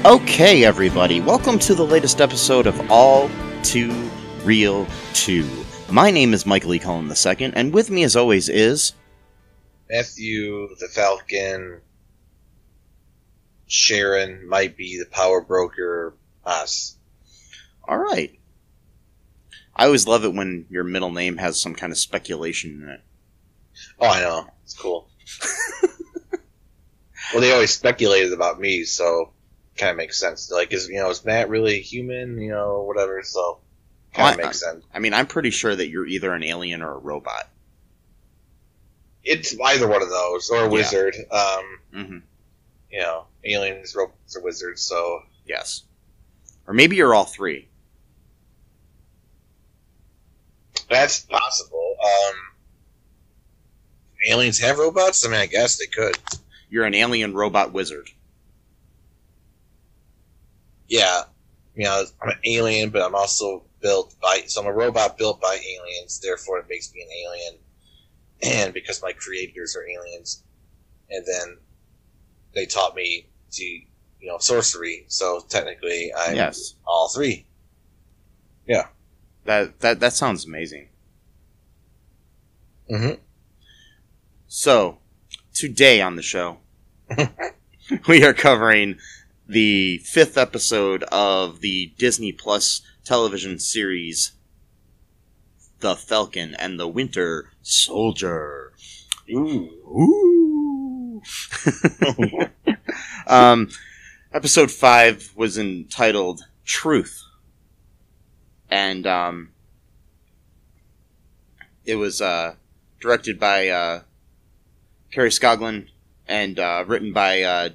Okay, everybody, welcome to the latest episode of All2ReelToo. My name is Michael E. Cullen II, and with me as always is... Matthew, the Falcon, Sharon, might be the power broker, us. Alright. I always love it when your middle name has some kind of speculation in it. Oh, I know. It's cool. Well, they always speculated about me, so... kind of makes sense. Like, is Matt really human? Whatever. So, kind of makes sense. I mean, I'm pretty sure that you're either an alien or a robot. It's either one of those, or a wizard. Mm-hmm. Aliens, robots, or wizards. So, yes, or maybe you're all three. That's possible. Aliens have robots? I mean, I guess they could. You're an alien robot wizard. Yeah, I'm an alien, but I'm also so I'm a robot built by aliens, therefore it makes me an alien. And because my creators are aliens, and then they taught me to, sorcery, so technically I'm all three. Yeah. That sounds amazing. Mm-hmm. So, today on the show, we are covering the 5th episode of the Disney Plus television series, The Falcon and the Winter Soldier. Ooh. Episode 5 was entitled Truth. And it was directed by Kerry Scoglin and written by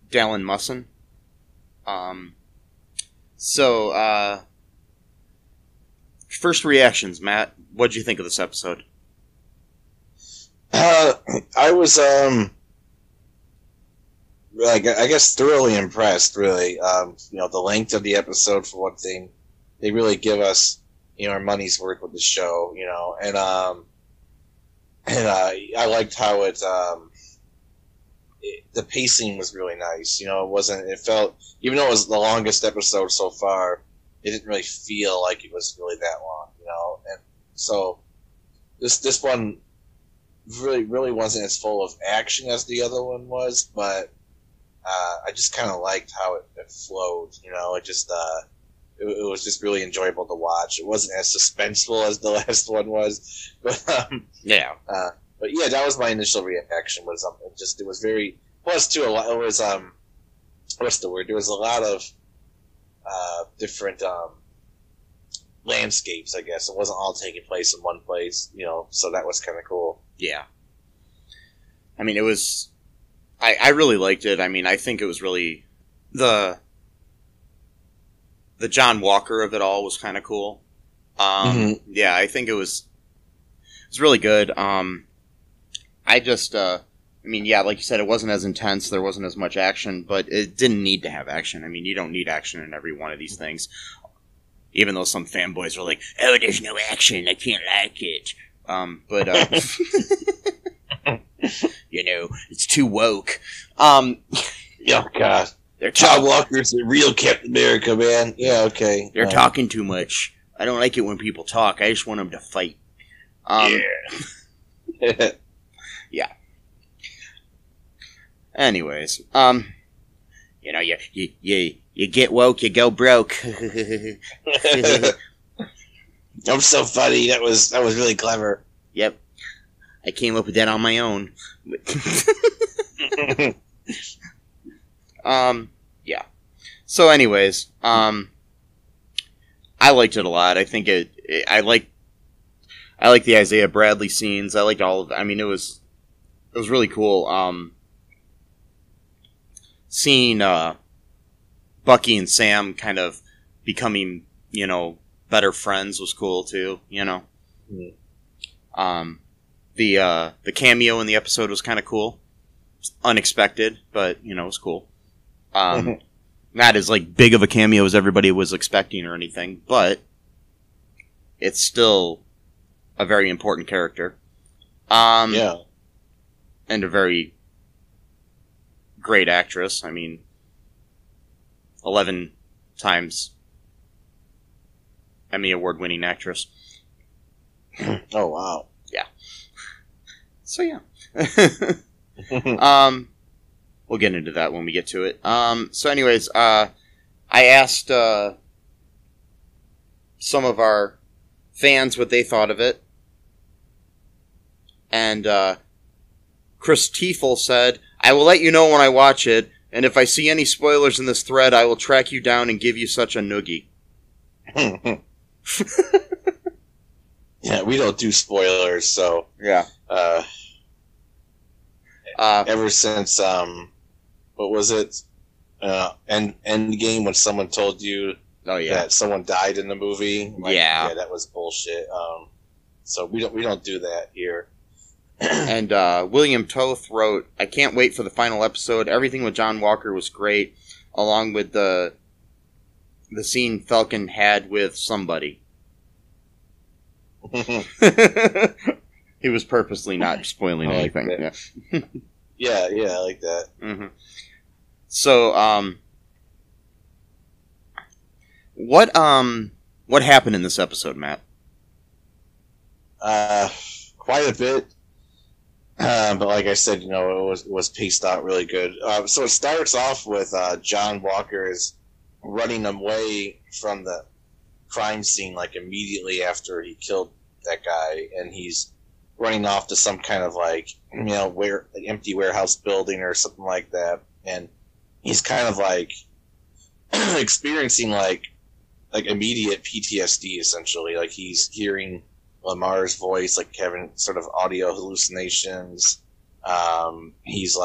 Dallin Musson. First reactions, Matt. What'd you think of this episode? I was, I guess thoroughly impressed, really. The length of the episode, for one thing. They really give us, our money's worth with the show, and I liked how the pacing was really nice. It felt, even though it was the longest episode so far, it didn't really feel like it was really that long, and so this one really wasn't as full of action as the other one was, but I just kind of liked how it flowed, it just, it was just really enjoyable to watch. It wasn't as suspenseful as the last one was, but, yeah. But yeah, that was my initial reaction. It was very, plus too, a lot, it was, what's the word? There was a lot of, different, landscapes, I guess. It wasn't all taking place in one place, so that was kind of cool. Yeah. I mean, it was, I really liked it. I mean, I think it was really, the John Walker of it all was kind of cool. Yeah, I think it was really good. Like you said, it wasn't as intense, there wasn't as much action, but it didn't need to have action. I mean, you don't need action in every one of these things. Even though some fanboys are like, oh, there's no action, I can't like it. It's too woke. Oh, God. John Walker's the real Captain America, man. Yeah, okay. They're talking too much. I don't like it when people talk. I just want them to fight. Yeah. Yeah. Anyways, you get woke, you go broke. I'm so funny. That was really clever. Yep. I came up with that on my own. Yeah. So anyways, I liked it a lot. I think I like the Isaiah Bradley scenes. I liked all of it. I mean, it was really cool. Seeing Bucky and Sam kind of becoming, better friends was cool too. Mm-hmm. The cameo in the episode was kind of cool, unexpected, but it was cool. Not as big of a cameo as everybody was expecting or anything, but it's still a very important character. Yeah. And a very great actress. I mean, 11 times Emmy Award-winning actress. Oh, wow. Yeah. So, yeah. We'll get into that when we get to it. So anyways, I asked some of our fans what they thought of it. And Chris Tiefel said, "I will let you know when I watch it, and if I see any spoilers in this thread, I will track you down and give you such a noogie." Yeah, we don't do spoilers, so... Yeah. Ever since, what was it? Endgame, when someone told you that someone died in the movie. Yeah, that was bullshit. So we don't do that here. And William Toth wrote, "I can't wait for the final episode. Everything with John Walker was great, along with the scene Falcon had with somebody." He was purposely not spoiling anything. Yeah. Yeah, I like that. Mm-hmm. So, what happened in this episode, Matt? Quite a bit. But like I said, it was paced out really good. So it starts off with John Walker is running away from the crime scene immediately after he killed that guy, and he's running off to some kind of empty warehouse building or something like that, and he's kind of experiencing immediate PTSD essentially. He's hearing Lamar's voice, having sort of audio hallucinations. He's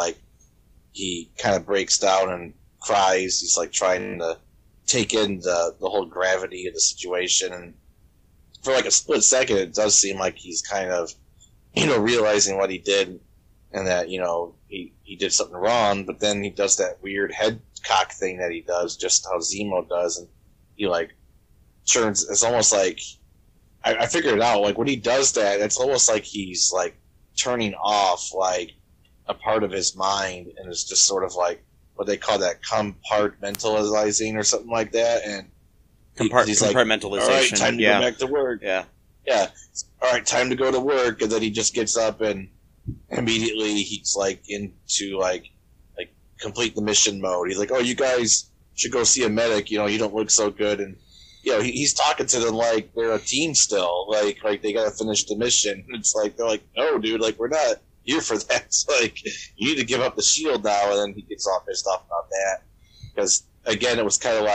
he kind of breaks down and cries. He's trying to take in the whole gravity of the situation, and for a split second it does seem like he's kind of realizing what he did and that he did something wrong, but then he does that weird head cock thing that he does, just how Zemo does, and he turns. It's almost I figured it out. When he does that, it's almost like he's turning off a part of his mind, and it's just sort of what they call that compartmentalizing or something like that. And he's compartmentalization. All right, time to go back to work. Yeah. All right, time to go to work, and then he just gets up and immediately he's into complete the mission mode. He's "Oh, you guys should go see a medic. You don't look so good." And he's talking to them like they're a team still. Like they gotta finish the mission. It's they're "No, dude, we're not here for that. It's you need to give up the shield now." And then he gets all pissed off about that because again, it was kind of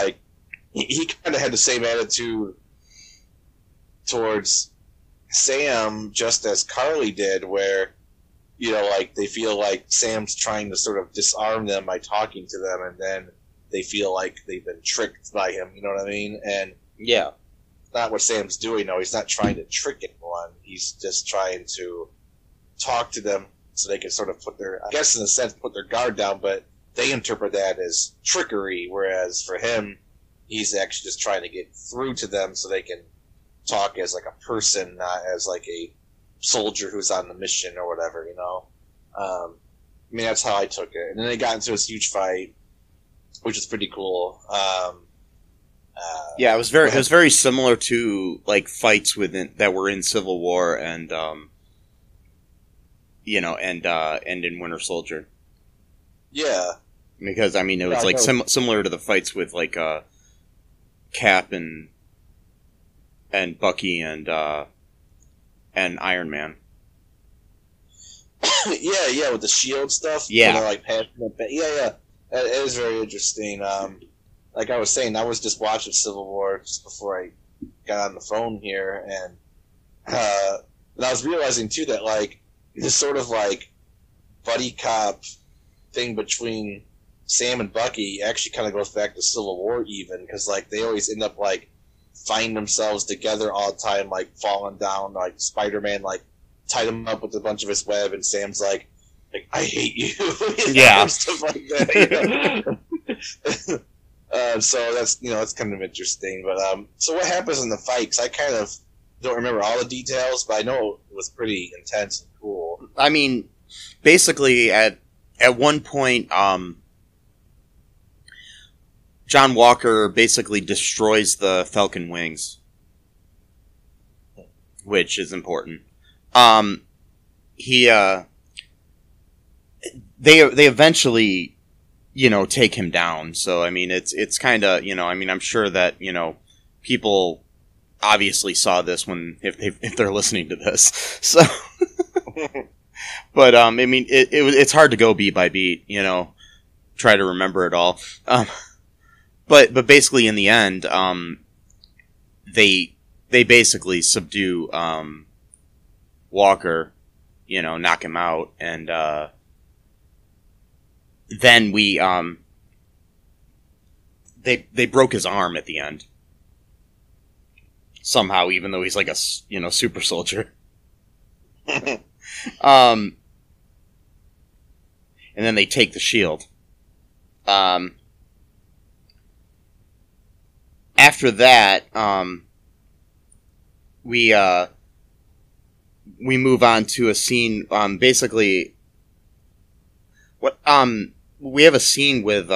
he kind of had the same attitude towards Sam just as Carly did, where they feel Sam's trying to sort of disarm them by talking to them, and then they feel they've been tricked by him. You know what I mean? And yeah, not what Sam's doing. No, he's not trying to trick anyone. He's just trying to talk to them so they can sort of put their guard down, but they interpret that as trickery, whereas for him, he's actually just trying to get through to them so they can talk as a person, not as a soldier who's on the mission or whatever, that's how I took it. And then they got into this huge fight, which is pretty cool. Yeah, it was very similar to fights that were in Civil War and and in Winter Soldier. Yeah, because it was similar to the fights with Cap and Bucky and Iron Man. yeah, with the shield stuff. Yeah, yeah. It is very interesting. Like I was saying, I was just watching Civil War just before I got on the phone here, and I was realizing too that like this sort of like buddy cop thing between Sam and Bucky actually kind of goes back to Civil War even, because like they always end up like finding themselves together all the time, like falling down, like Spider-Man like tied him up with a bunch of his web, and Sam's like I hate you, yeah, stuff like that. So that's that's kind of interesting. But so what happens in the fight? 'Cause I kind of don't remember all the details, but I know it was pretty intense and cool. I mean, basically at one point, John Walker basically destroys the Falcon wings, which is important. They eventually, take him down. So I mean, it's kind of, I mean, I'm sure that people obviously saw this if they're listening to this. So, but I mean, it's hard to go beat by beat, try to remember it all. But basically, in the end, they basically subdue Walker, knock him out, and then they broke his arm at the end somehow, even though he's like a super soldier. And then they take the shield. After that, we move on to a scene. Basically, we have a scene with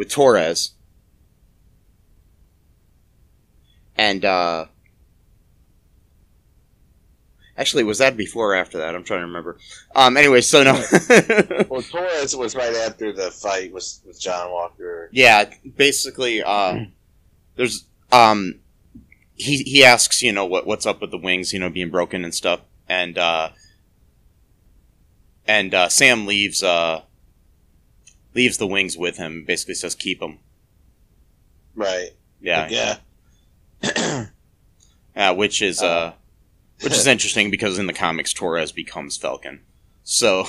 Torres, and actually, was that before or after that? I'm trying to remember. Anyway, so no. Well, Torres was right after the fight with John Walker. Yeah, basically, there's he asks, what's up with the wings, being broken and stuff, and Sam leaves the wings with him. Basically, says keep them. Right. Yeah. Which is interesting because in the comics, Torres becomes Falcon. So.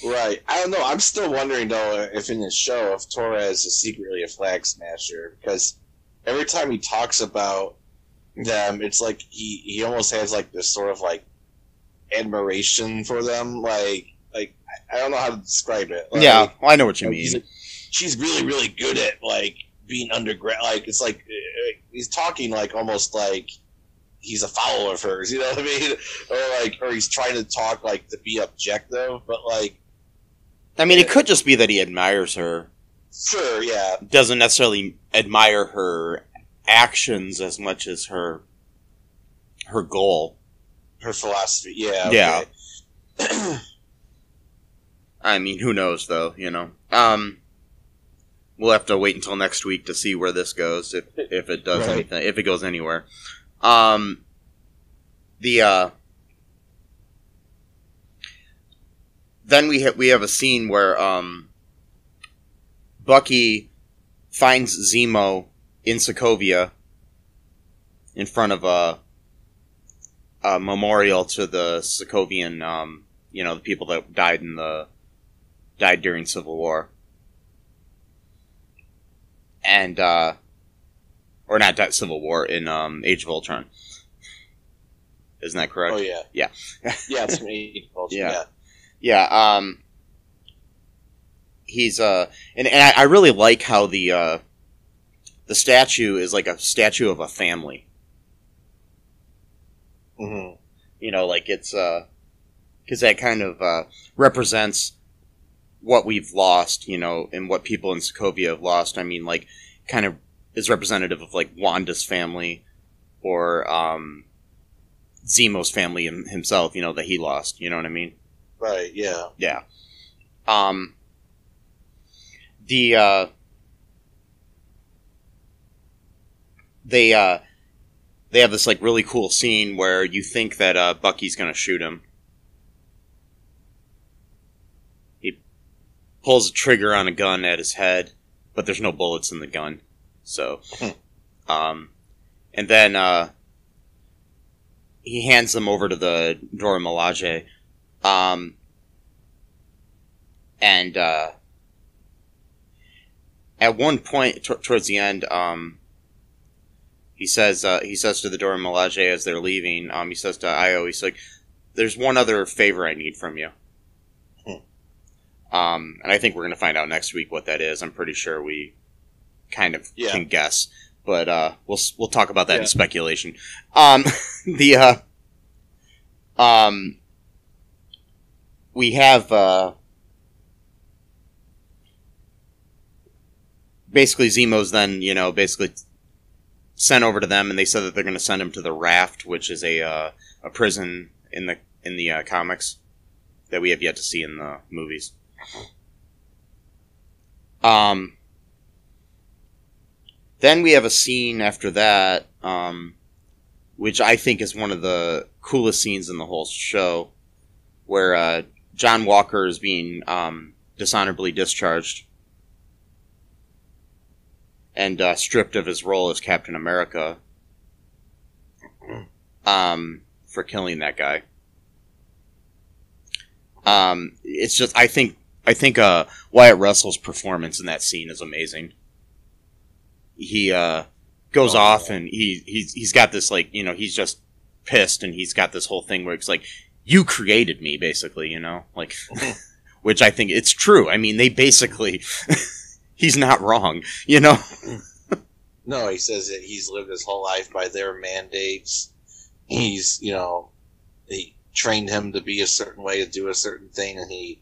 Right. I don't know. I'm still wondering, though, if in the show, if Torres is secretly a flag smasher. Because every time he talks about them, it's like he almost has, like, this sort of, like, admiration for them. Like I don't know how to describe it. Like, yeah, well, I know what you mean. Like, she's really, really good at, like, being underground. Like, it's like, he's talking, like, almost like he's a follower of hers, you know what I mean? Or he's trying to talk, like, to be objective, but, like... I mean, it could just be that he admires her. Sure, yeah. Doesn't necessarily admire her actions as much as her goal. Her philosophy, yeah. Okay. Yeah. I mean, who knows, though, We'll have to wait until next week to see where this goes, if it does anything, if it goes anywhere. Then we have a scene where Bucky finds Zemo in Sokovia in front of a memorial to the Sokovian, the people that died during Civil War. And, or not Civil War, in Age of Ultron. Isn't that correct? Oh, yeah. Yeah. Yeah, it's from Age of Ultron, yeah. Yeah, he's, and I really like how the statue is like a statue of a family. Mm-hmm. Like it's, because that kind of, represents what we've lost, and what people in Sokovia have lost. I mean, like, kind of is representative of, like, Wanda's family, or, Zemo's family himself, that he lost, you know what I mean? Right, yeah. Yeah. They have this, like, really cool scene where you think that, Bucky's gonna shoot him. He pulls a trigger on a gun at his head, but there's no bullets in the gun. So, And then he hands them over to the Dora Milaje. And at one point towards the end, he says to the Dora Milaje as they're leaving, he says to Io, he's like, "There's one other favor I need from you." And I think we're going to find out next week what that is. I'm pretty sure we kind of can guess, but we'll talk about that in speculation. We have basically Zemo's then basically sent over to them, and they said that they're going to send him to the Raft, which is a prison in the comics that we have yet to see in the movies. Then we have a scene after that, which I think is one of the coolest scenes in the whole show, where John Walker is being dishonorably discharged and stripped of his role as Captain America for killing that guy. It's just I think Wyatt Russell's performance in that scene is amazing. He goes off and he's got this he's just pissed, and he's got this whole thing where it's like, "You created me," basically, which I think it's true. I mean, they basically he's not wrong, No, he says that he's lived his whole life by their mandates. He's he trained him to be a certain way, to do a certain thing, and he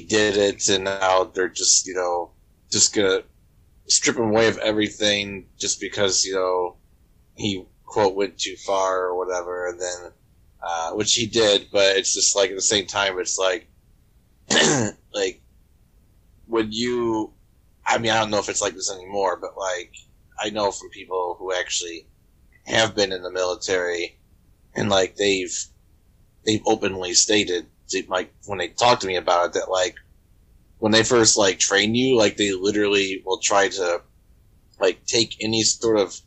did it, and now they're just just gonna strip him away of everything just because he quote went too far or whatever, and then which he did, but it's just like at the same time it's like like when you, I mean, I don't know if it's like this anymore, but like I know from people who actually have been in the military, and like they've openly stated, like when they talk to me about it, that like when they first like train you, like they literally will try to like take any sort of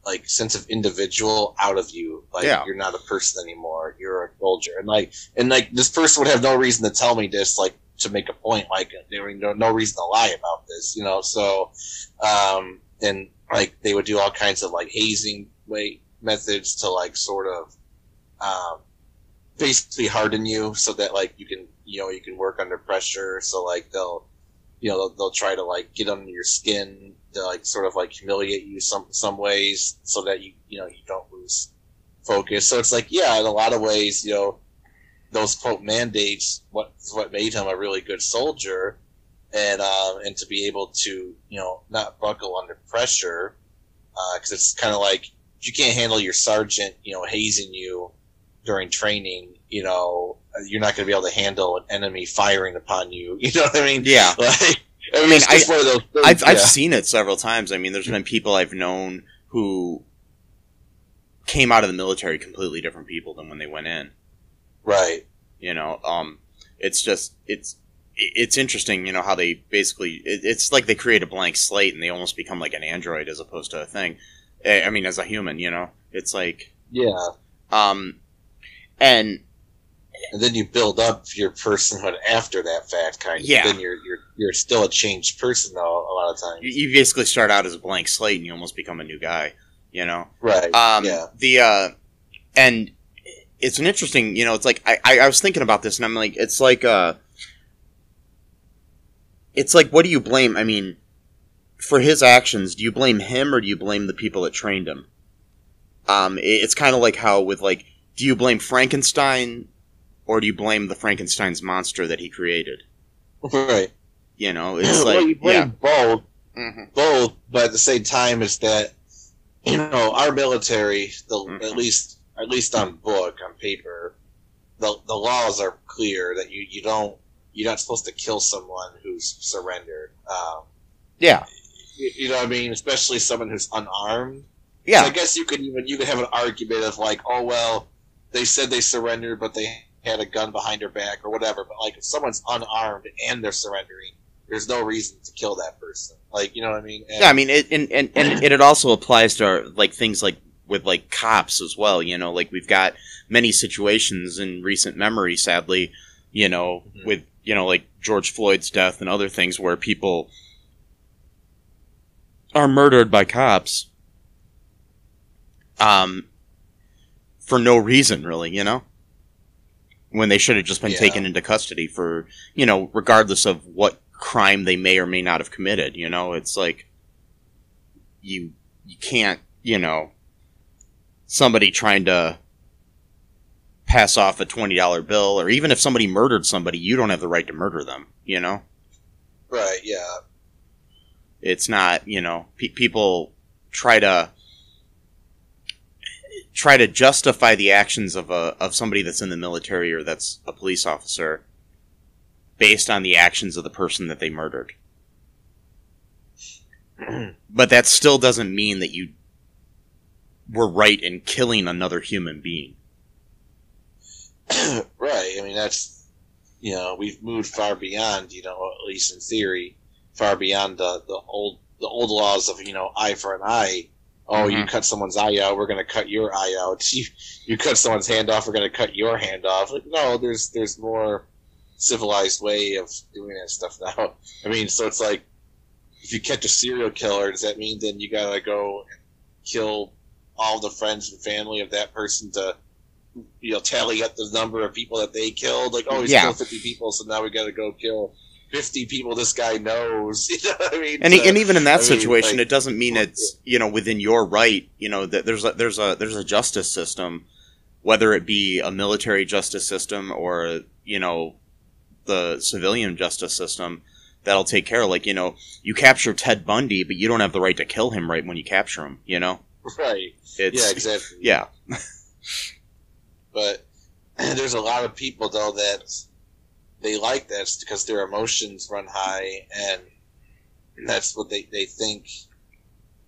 like sense of individual out of you. Like you're not a person anymore, you're a soldier. And like this person would have no reason to tell me this, like to make a point, like there was no reason to lie about this, so and like they would do all kinds of like hazing methods to like sort of basically harden you so that like you can work under pressure. So like they'll try to like get under your skin to like sort of like humiliate you some ways so that you don't lose focus. So it's like, in a lot of ways, those quote mandates what made him a really good soldier, and to be able to not buckle under pressure, because it's kind of like if you can't handle your sergeant hazing you during training, you're not going to be able to handle an enemy firing upon you. You know what I mean? Yeah. Like, I mean, it's one of those things. I've seen it several times. I mean, there's been people I've known who came out of the military completely different people than when they went in. Right. It's just, it's interesting, how they basically, it's like they create a blank slate and they almost become like an android as opposed to a thing. I mean, as a human, it's like... Yeah. And then you build up your personhood after that fact, kind of. Yeah. Then you're still a changed person, though, a lot of times. You basically start out as a blank slate and you almost become a new guy, Right, yeah. And it's an interesting, it's like, I was thinking about this and I'm like, it's like, what do you blame? I mean, for his actions, do you blame him or do you blame the people that trained him? It's kind of like how with like, do you blame Frankenstein or do you blame the Frankenstein's monster that he created? Right. It's well, like, you blame both. Mm-hmm. Both, but at the same time, it's that, our military, at least on book, on paper, the laws are clear that you're not supposed to kill someone who's surrendered. Yeah. You know what I mean? Especially someone who's unarmed. Yeah. So I guess you could have an argument of like, oh well, they said they surrendered, but they had a gun behind their back or whatever. But like, if someone's unarmed and they're surrendering, there's no reason to kill that person. Like, you know what I mean? And, yeah, I mean, it also applies to like things like with like cops as well. You know, like we've got many situations in recent memory, sadly, you know, with like George Floyd's death and other things where people are murdered by cops, for no reason, really. You know, when they should have just been taken into custody for, regardless of what crime they may or may not have committed. You know, it's like you can't, somebody trying to pass off a $20 bill, or even if somebody murdered somebody, you don't have the right to murder them, Right, yeah. It's not, people try to justify the actions of somebody that's in the military or that's a police officer based on the actions of the person that they murdered. But that still doesn't mean that you were right in killing another human being. Right. I mean, that's, we've moved far beyond, at least in theory, far beyond the old laws of, eye for an eye. Oh, you cut someone's eye out, we're going to cut your eye out. You cut someone's hand off, we're going to cut your hand off. Like, no, there's more civilized way of doing that stuff now. I mean, so it's like, if you catch a serial killer, does that mean then you got to go and kill all the friends and family of that person to, tally up the number of people that they killed? Like, oh, he's killed 50 people, so now we got to go kill 50 people this guy knows. You know what I mean? And even in that situation, it doesn't mean it's within your right. That there's a justice system, whether it be a military justice system or the civilian justice system, that'll take care of. Like, you capture Ted Bundy, but you don't have the right to kill him right when you capture him. Right? Yeah, exactly. Yeah. But there's a lot of people, though, that they like that because their emotions run high, and that's what they think,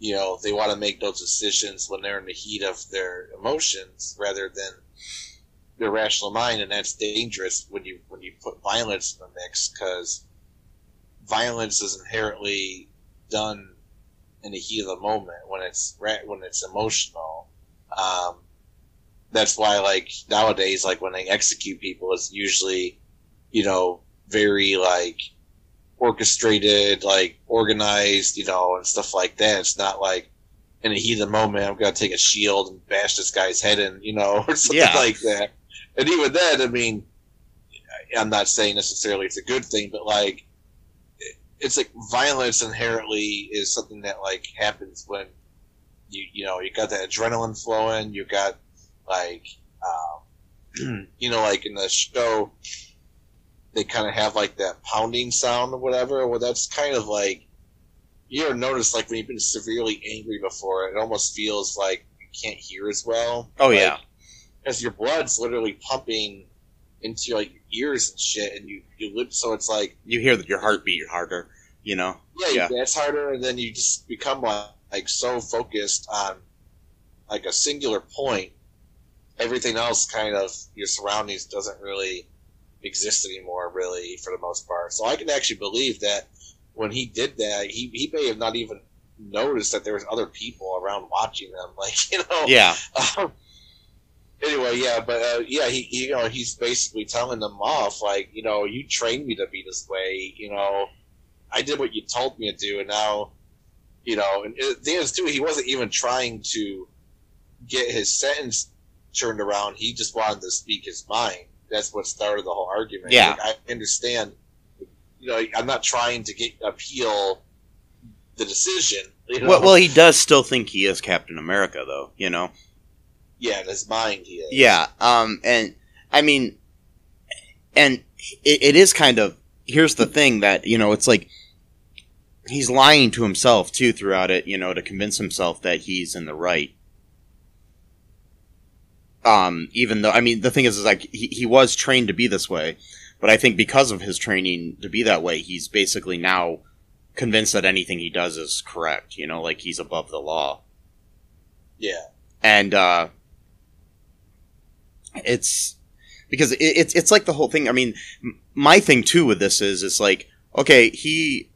they want to make those decisions when they're in the heat of their emotions rather than their rational mind, and that's dangerous when you put violence in the mix, because violence is inherently done in the heat of the moment when it's emotional. That's why, like, nowadays, like, when they execute people, it's usually, very, like, orchestrated, like, organized, and stuff like that. It's not like, in the heat of the moment, I'm going to take a shield and bash this guy's head in, or something like that. And even then, I mean, I'm not saying necessarily it's a good thing, but, like, it's like violence inherently is something that, like, happens when you got that adrenaline flowing, you got, like, like in the show, they kind of have like that pounding sound or whatever. Well, that's kind of like, you ever notice, like, when you've been severely angry before, it almost feels like you can't hear as well. Oh, like, yeah. Because your blood's literally pumping into like your ears and shit, and you live, so it's like you hear your heartbeat harder, Yeah, it's harder, and then you just become like so focused on like a singular point. Everything else, kind of, your surroundings doesn't really exist anymore, really, for the most part. So I can actually believe that when he did that, he may have not even noticed that there was other people around watching them, like, Yeah. Anyway, yeah, but he he's basically telling them off, like, you trained me to be this way, I did what you told me to do, and now, and the thing is, too, he wasn't even trying to get his sentence turned around. He just wanted to speak his mind. That's what started the whole argument. Yeah. Like, I understand, I'm not trying to appeal the decision. Well, he does still think he is Captain America, though, Yeah, in his mind he is. Yeah, and, I mean, and it is kind of, here's the thing that, it's like, he's lying to himself, too, throughout it, to convince himself that he's in the right. Even though, I mean, the thing is like, he was trained to be this way, but I think because of his training to be that way, he's basically now convinced that anything he does is correct, like he's above the law. Yeah. And, it's, because it's like the whole thing, I mean, my thing too with this is, it's like, okay, he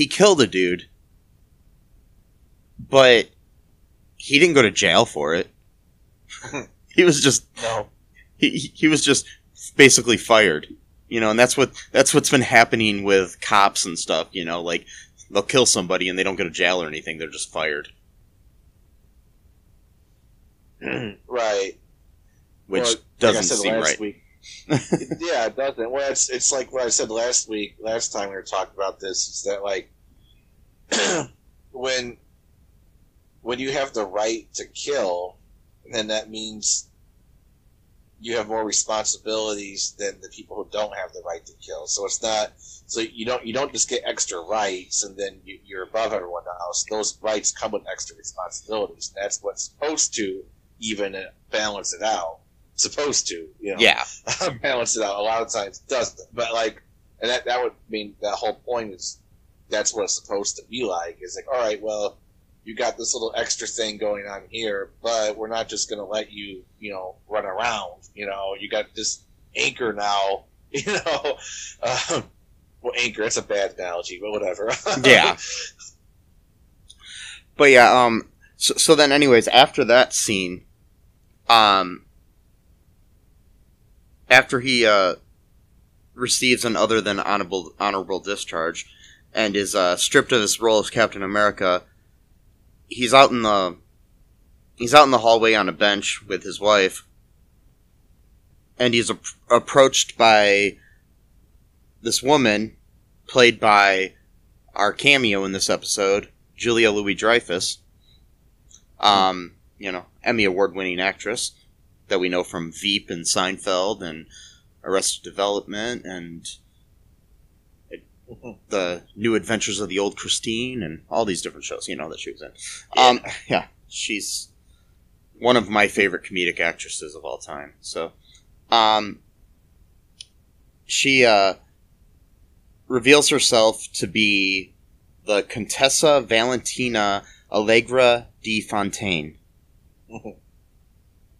killed a dude, but he didn't go to jail for it. He was just he was just basically fired, you know, and that's what's been happening with cops and stuff, you know, like they'll kill somebody and they don't go to jail or anything; they're just fired. Right. Which doesn't seem right. Yeah, it doesn't. Well, it's like what I said last time we were talking about this, is that, like, when you have the right to kill, then that means you have more responsibilities than the people who don't have the right to kill. So it's not, so you don't just get extra rights and then you're above everyone else. Those rights come with extra responsibilities. And that's what's supposed to even balance it out. Supposed to, you know, yeah, balance it out. A lot of times it doesn't, but like, and that would mean that whole point is that's what it's supposed to be like. It's like, all right, well, you got this little extra thing going on here, but we're not just going to let you, you know, run around. You know, you got this anchor now. You know, well, anchor. That's a bad analogy, but whatever. Yeah. But yeah, so then, anyways, after that scene, after he receives an other than honorable discharge and is stripped of his role as Captain America, he's out in the hallway on a bench with his wife, and he's approached by this woman played by our cameo in this episode, Julia Louis-Dreyfus, you know, Emmy award-winning actress that we know from Veep and Seinfeld and Arrested Development and the New Adventures of the Old Christine and all these different shows, you know, that she was in. Yeah, she's one of my favorite comedic actresses of all time. So, she reveals herself to be the Contessa Valentina Allegra di Fontaine.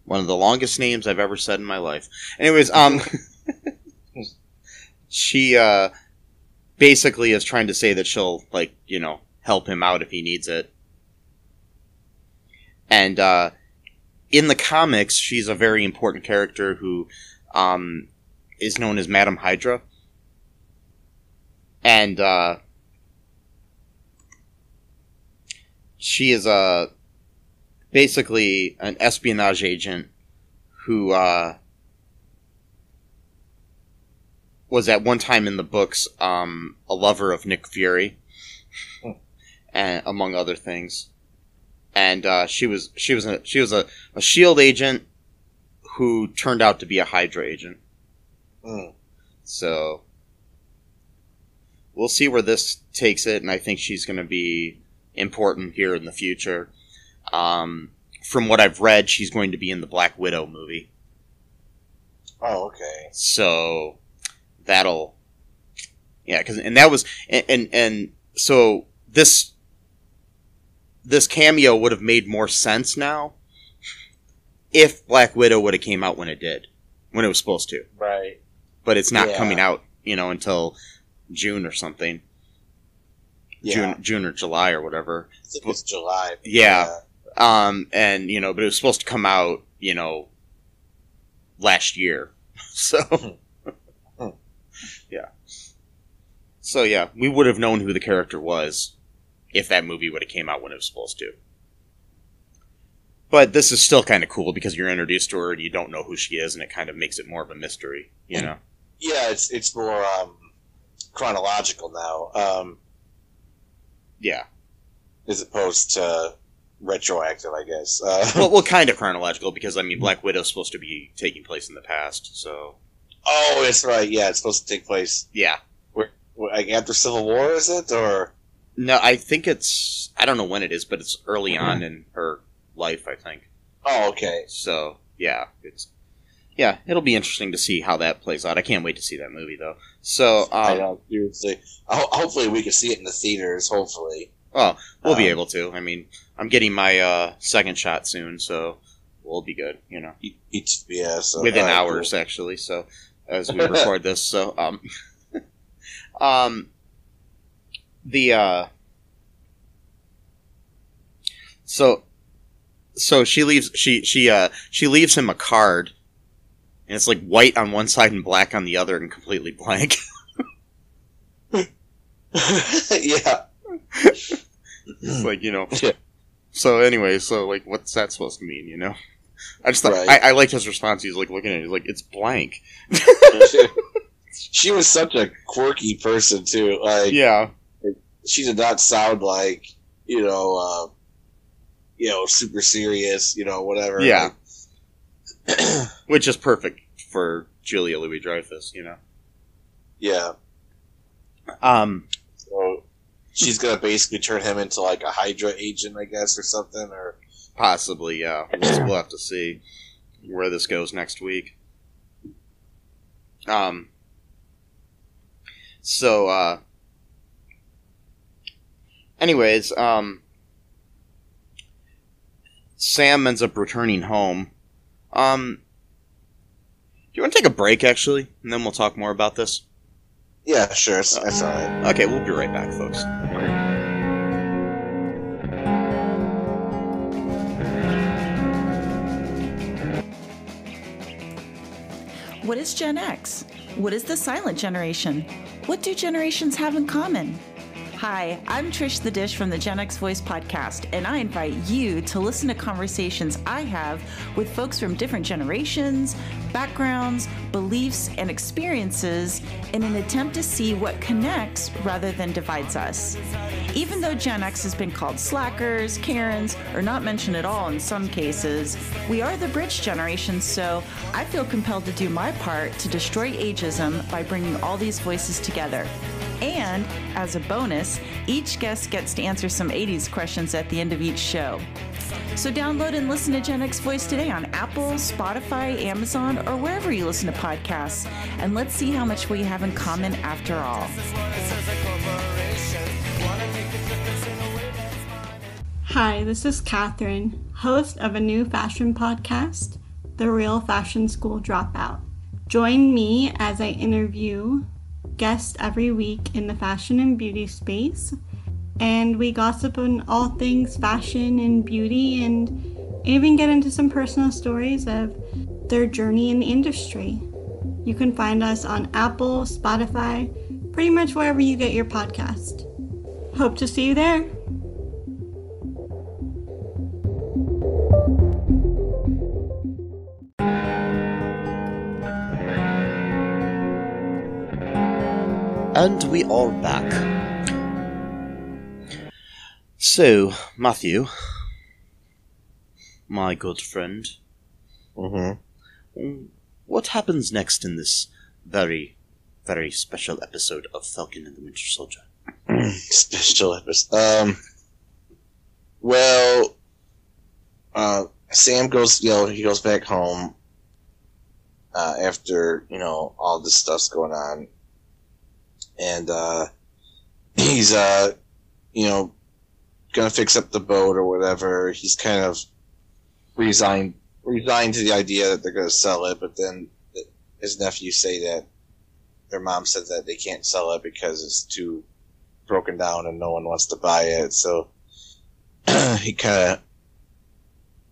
One of the longest names I've ever said in my life. Anyways, she basically is trying to say that she'll, like, you know, help him out if he needs it. And in the comics, she's a very important character who is known as Madame Hydra. And she is basically an espionage agent who was at one time in the books a lover of Nick Fury, and among other things. And she was a SHIELD agent who turned out to be a Hydra agent. So we'll see where this takes it, and I think she's going to be important here in the future. From what I've read, she's going to be in the Black Widow movie. Oh, okay. So that'll, yeah, and that was, and so this cameo would have made more sense now if Black Widow would have came out when it was supposed to. Right. But it's not coming out, you know, until June or something. Yeah. June or July or whatever. I think it's July. Yeah. And, you know, but it was supposed to come out, you know, last year. So, yeah. So, yeah, we would have known who the character was if that movie would have came out when it was supposed to. But this is still kind of cool because you're introduced to her and you don't know who she is, and it kind of makes it more of a mystery, you know? Yeah, it's more chronological now. Yeah. As opposed to retroactive, I guess. Well, kind of chronological, because, I mean, Black Widow's supposed to be taking place in the past, so... Oh, that's right, yeah, it's supposed to take place... Yeah. Like after Civil War, is it, or...? No, I think it's... I don't know when it is, but it's early on in her life, I think. Oh, okay. So, yeah, yeah, it'll be interesting to see how that plays out. I can't wait to see that movie, though. So, I know, seriously. Hopefully we can see it in the theaters, hopefully. Oh, we'll be able to. I mean, I'm getting my second shot soon, so we'll be good, you know. Yeah, so... Within hours, cool. Actually, so, as we record this, so, So she leaves. She leaves him a card, and it's like white on one side and black on the other, and completely blank. Yeah. It's like, Yeah. So anyway, like, what's that supposed to mean? I just thought Right. I liked his response. He's like looking at it. He's like, it's blank. She was such a quirky person too. Like, Yeah. she did not sound like, super serious, whatever. Yeah. Which is perfect for Julia Louis-Dreyfus, Yeah. So she's gonna basically turn him into like a Hydra agent, I guess, or something, or Possibly, yeah. We'll have to see where this goes next week. Anyways, Sam ends up returning home. Do you want to take a break, actually? And then we'll talk more about this? yeah, sure, that's all right. Okay, we'll be right back, folks. What is Gen X? What is the silent generation? What do generations have in common? Hi, I'm Trish the Dish from the Gen X Voice podcast, and I invite you to listen to conversations I have with folks from different generations, backgrounds, beliefs, and experiences in an attempt to see what connects rather than divides us. Even though Gen X has been called slackers, Karens, or not mentioned at all in some cases, we are the bridge generation, so I feel compelled to do my part to destroy ageism by bringing all these voices together. And, as a bonus, each guest gets to answer some 80s questions at the end of each show. So download and listen to Gen X Voice today on Apple, Spotify, Amazon, or wherever you listen to podcasts. And let's see how much we have in common after all. Hi, this is Catherine, host of a new fashion podcast, The Real Fashion School Dropout. Join me as I interview guests every week in the fashion and beauty space, and we gossip on all things fashion and beauty, and even get into some personal stories of their journey in the industry. You can find us on Apple, Spotify, pretty much wherever you get your podcast. Hope to see you there. And we are back. So, Matthew, my good friend, what happens next in this very, very special episode of Falcon and the Winter Soldier? Special episode. Sam goes, he goes back home after, all this stuff's going on. And he's, gonna fix up the boat or whatever. He's kind of resigned to the idea that they're gonna sell it, but then his nephews say that their mom said that they can't sell it because it's too broken down and no one wants to buy it. So he kind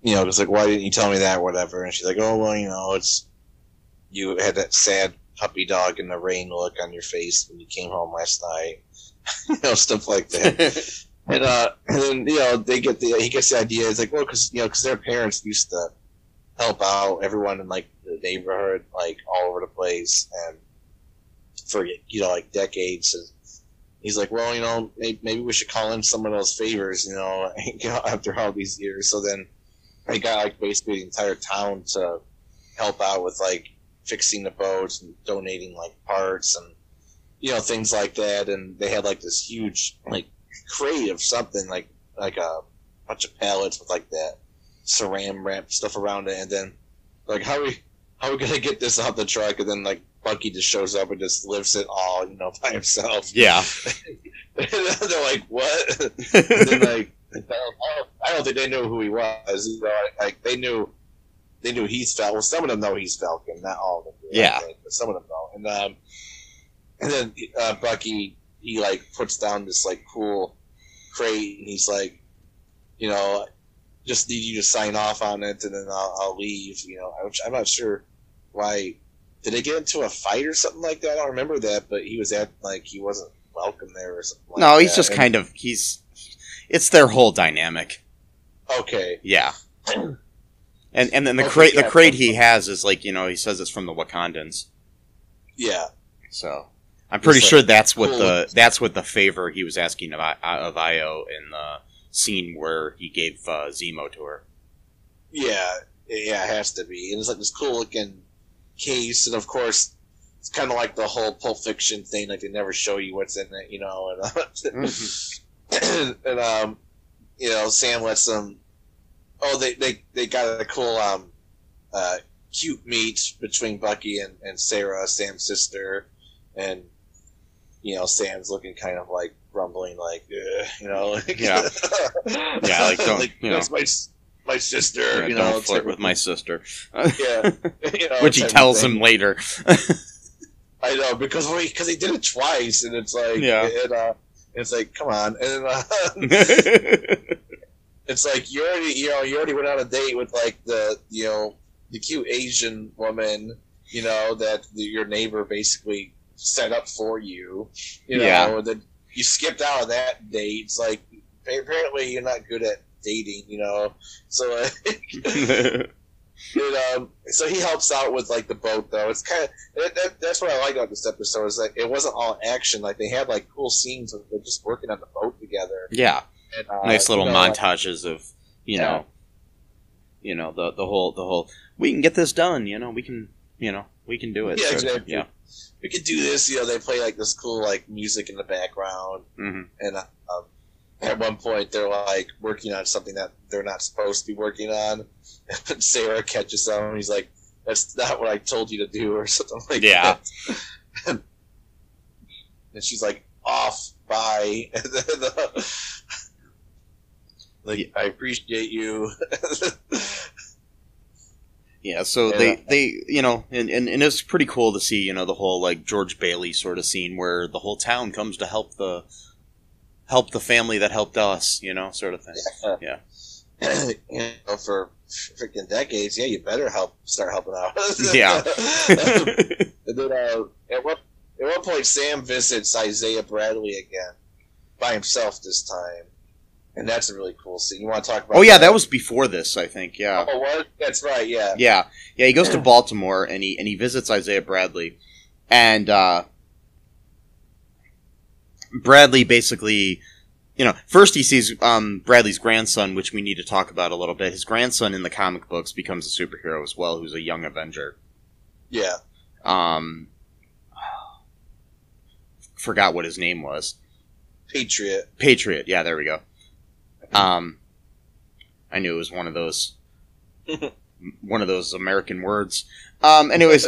of, was like, why didn't you tell me that, or whatever? And she's like, oh, well, you had that sad puppy dog in the rain look on your face when you came home last night. Stuff like that. And then, he gets the idea. It's like, well, because their parents used to help out everyone in, like, the neighborhood, like, all over the place, and for, like, decades. And he's like, well, maybe we should call in some of those favors, after all these years. So then they got, like, basically the entire town to help out with, like, fixing the boats and donating, like, parts and, things like that. And they had, like, this huge, like, crate of something, like a bunch of pallets with, like, that saran wrap stuff around it. And then, like, how are we gonna get this out the truck? And then, like, Bucky just shows up and just lifts it all, by himself. Yeah. And they're like, what? And then, like, I don't think they knew who he was. Like, they knew he's Falcon. Well, some of them know he's Falcon, not all of them. Yeah. But some of them know. And then Bucky, he like puts down this like cool crate, and he's like, you know, just need you to sign off on it, and then I'll leave. You know, which I'm not sure why. Did they get into a fight or something like that? I don't remember that, but he was acting like he wasn't welcome there or something like that. No, he's just it's their whole dynamic. Okay. Yeah. And then the crate he has is like, you know, he says it's from the Wakandans. Yeah. So I'm pretty sure that's what the favor he was asking of Io in the scene where he gave Zemo to her. Yeah, it has to be. And it's like this cool looking case, and of course it's kind of like the whole Pulp Fiction thing, like they never show you what's in it, you know. And and you know, Sam lets them. Oh, they got a cool cute meet between Bucky and Sarah, Sam's sister, and you know, Sam's looking kind of like grumbling, like you know, like, yeah, like don't, like, you know, that's my sister, yeah, you know, don't flirt with my sister. Yeah, you know, which he tells him later. I know, because he did it twice, and it's like, yeah, it's like, come on, and it's like you already went on a date with like the cute Asian woman, you know, that your neighbor basically set up for you, you know, yeah. and then you skipped out of that date. It's like, apparently you're not good at dating, you know, so like, so he helps out with like the boat though. It's kind of that's what I like about this episode, is like it wasn't all action. Like they had like cool scenes of them just working on the boat together. Yeah, and, nice little montages of you know the whole we can get this done. You know, we can do it. Yeah, so, exactly. Yeah, we could do this. You know, they play like this cool like music in the background, mm-hmm. and at one point they're like working on something that they're not supposed to be working on. And Sarah catches them, and he's like, "That's not what I told you to do," or something like that. And she's like, "Off, bye." And then, like, I appreciate you. Yeah, so they you know, and it's pretty cool to see, you know, the whole like George Bailey sort of scene where the whole town comes to help the family that helped us, you know, sort of thing. Yeah. You know, for freaking decades, yeah, you better start helping out. Yeah. And then at one point, Sam visits Isaiah Bradley again by himself this time, and that's a really cool scene. You want to talk about? Oh yeah, that was before this, I think. Yeah. Oh, what? That's right. Yeah. Yeah. He goes to Baltimore and he visits Isaiah Bradley, and Bradley basically. You know, first he sees Bradley's grandson, which we need to talk about a little bit. His grandson in the comic books becomes a superhero as well, who's a young Avenger. Yeah. Forgot what his name was. Patriot. Yeah, there we go. I knew it was one of those American words. Anyways,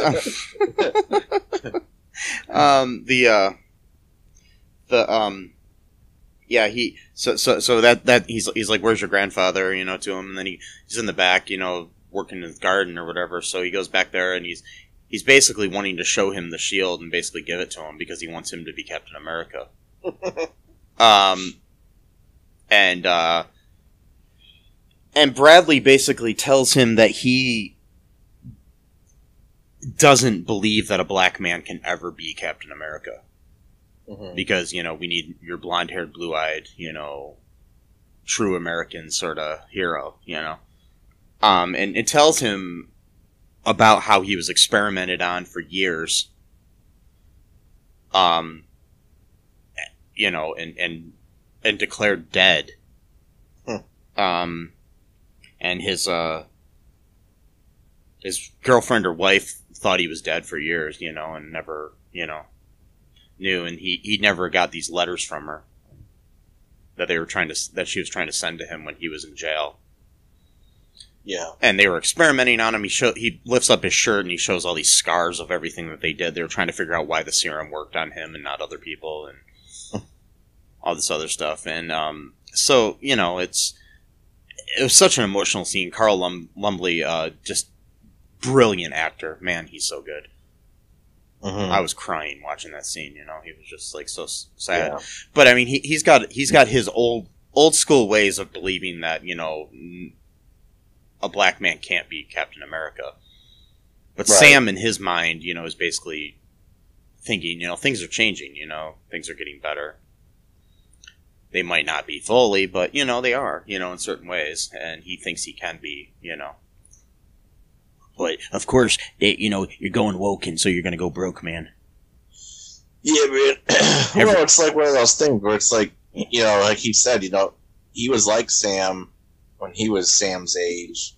yeah, so that he's like, where's your grandfather, you know, to him, and then he's in the back, you know, working in the garden or whatever, so he goes back there and he's basically wanting to show him the shield and basically give it to him because he wants him to be Captain America. And Bradley basically tells him that he doesn't believe that a black man can ever be Captain America. Mm-hmm. Because, you know, we need your blonde-haired, blue-eyed, you know, true American sort of hero, you know. And it tells him about how he was experimented on for years. You know, and declared dead. And his girlfriend or wife thought he was dead for years, you know, and never, you know, knew, and he never got these letters from her that she was trying to send to him when he was in jail. Yeah. And they were experimenting on him. He lifts up his shirt and he shows all these scars of everything that they did. They were trying to figure out why the serum worked on him and not other people, and all this other stuff. And so, you know, it was such an emotional scene. Carl Lumbly, just brilliant actor. Man, he's so good. I was crying watching that scene. You know, he was just like so sad. Yeah. But I mean, he's got his old school ways of believing that, you know, a black man can't be Captain America. But Right. Sam, in his mind, you know, is basically thinking, you know, things are changing. You know, things are getting better. They might not be fully, but, you know, they are, you know, in certain ways. And he thinks he can be, you know. But, of course, you know, you're going woke, and so you're going to go broke, man. Yeah, man. Well, it's like one of those things where it's like, you know, like he said, you know, he was like Sam when he was Sam's age.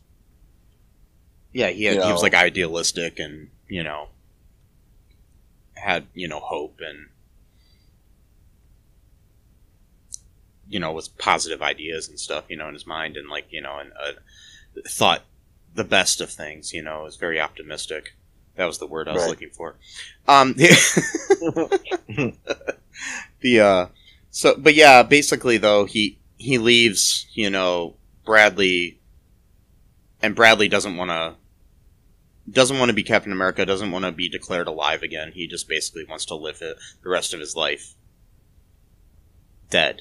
Yeah, he was, like, idealistic and, you know, had, you know, hope and, you know, was positive ideas and stuff, you know, in his mind, and, like, you know, and thought the best of things, you know, was very optimistic. That was the word I was looking for. But yeah, basically though, he leaves, you know, Bradley, and Bradley doesn't want to be Captain America, doesn't want to be declared alive again. He just basically wants to live the rest of his life dead,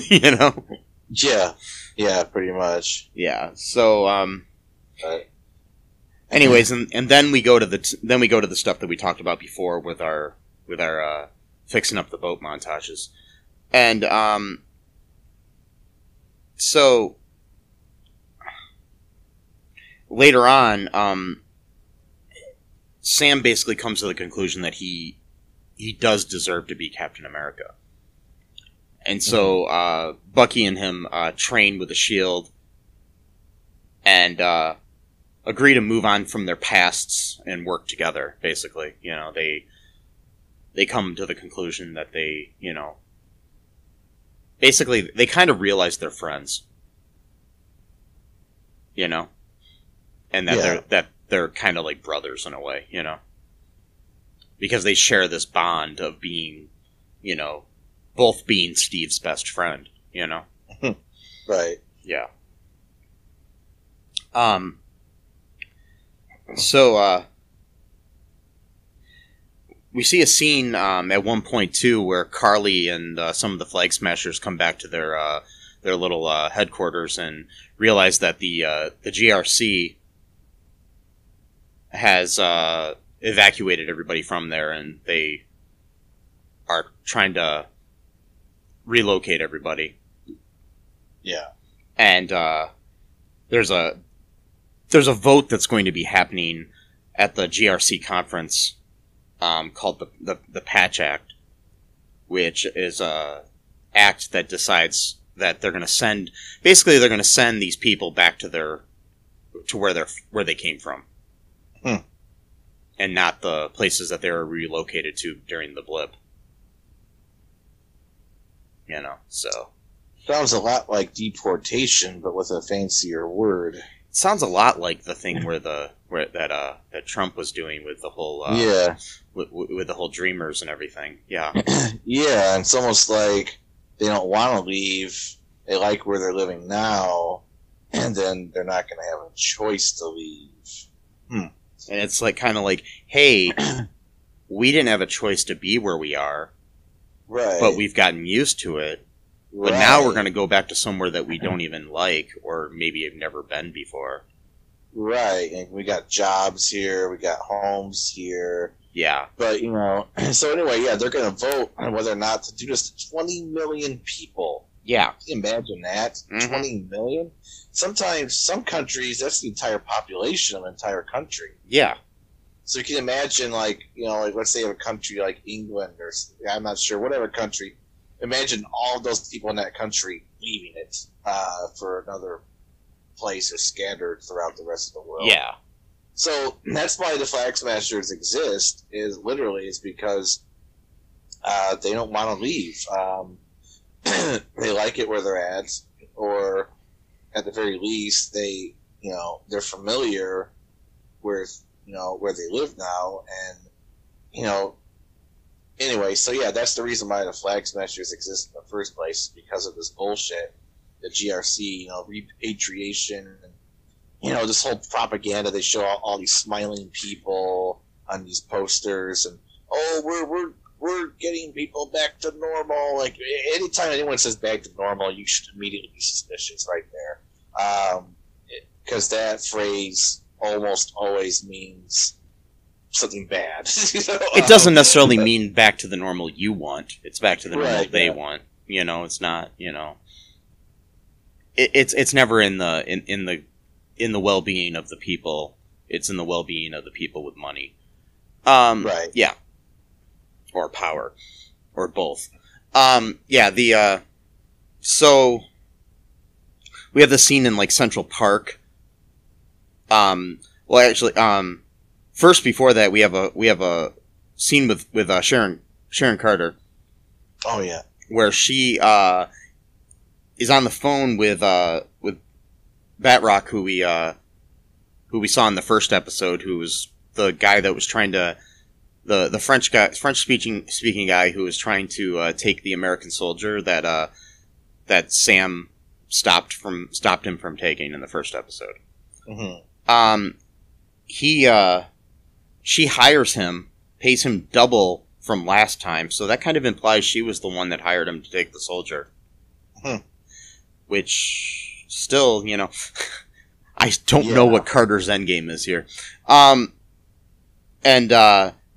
you know? Yeah, pretty much. Yeah. So, anyways, and then we go to the stuff that we talked about before with our fixing up the boat montages, and so later on, Sam basically comes to the conclusion that he does deserve to be Captain America. And so Bucky and him train with the shield and agree to move on from their pasts and work together, basically. You know, they come to the conclusion that they, you know, basically they kind of realize they're friends. You know? And that they're kind of like brothers in a way, you know? Because they share this bond of being, you know, both being Steve's best friend, you know? Right. Yeah. So, we see a scene, at one point, too, where Carly and, some of the Flag Smashers come back to their little, headquarters and realize that the GRC has, evacuated everybody from there, and they are trying to relocate everybody. Yeah. And there's a vote that's going to be happening at the GRC conference called the Patch Act, which is a act that decides that they're going to send these people back to where they came from. And not the places that they were relocated to during the blip. You know, so. Sounds a lot like deportation, but with a fancier word. It sounds a lot like the thing that Trump was doing with the whole with the whole Dreamers and everything. Yeah. Yeah, and it's almost like they don't want to leave. They like where they're living now, and then they're not going to have a choice to leave. And it's like kind of like, hey, we didn't have a choice to be where we are, right? But we've gotten used to it. But now we're going to go back to somewhere that we don't even like, or maybe have never been before. Right, and we got jobs here, we got homes here. Yeah. But, you know, so anyway, yeah, they're going to vote on whether or not to do this to 20 million people. Yeah. Can you imagine that? 20 million? Sometimes, some countries, that's the entire population of an entire country. Yeah. So you can imagine, like, you know, like, let's say a country like England, or I'm not sure, whatever country. Imagine all of those people in that country leaving it for another place or scattered throughout the rest of the world. Yeah. So that's why the Flag Smashers exist, is because they don't want to leave. They like it where they're at, or at the very least, they, you know, they're familiar with, you know, where they live now, and, you know, anyway, so yeah, that's the reason why the Flag Smashers exist in the first place, because of this bullshit. The GRC, you know, repatriation, and, you know, this whole propaganda. They show all these smiling people on these posters, and we're getting people back to normal. Like, anytime anyone says back to normal, you should immediately be suspicious right there. Because that phrase almost always means something bad. It doesn't necessarily mean back to the normal you want. It's back to the normal they want. It's not, It's never in the well-being of the people. It's in the well-being of the people with money. Right. Yeah. Or power. Or both. So we have the scene in, like, Central Park. First before that, we have a scene with Sharon Carter. Oh, yeah. Where she, is on the phone with Batroc, who we saw in the first episode, who was the guy that was trying to, the French speaking guy who was trying to take the American soldier that Sam stopped him from taking in the first episode. Mm-hmm. She hires him, pays him double from last time, so that kind of implies she was the one that hired him to take the soldier. Which, still, I don't know what Carter's endgame is here.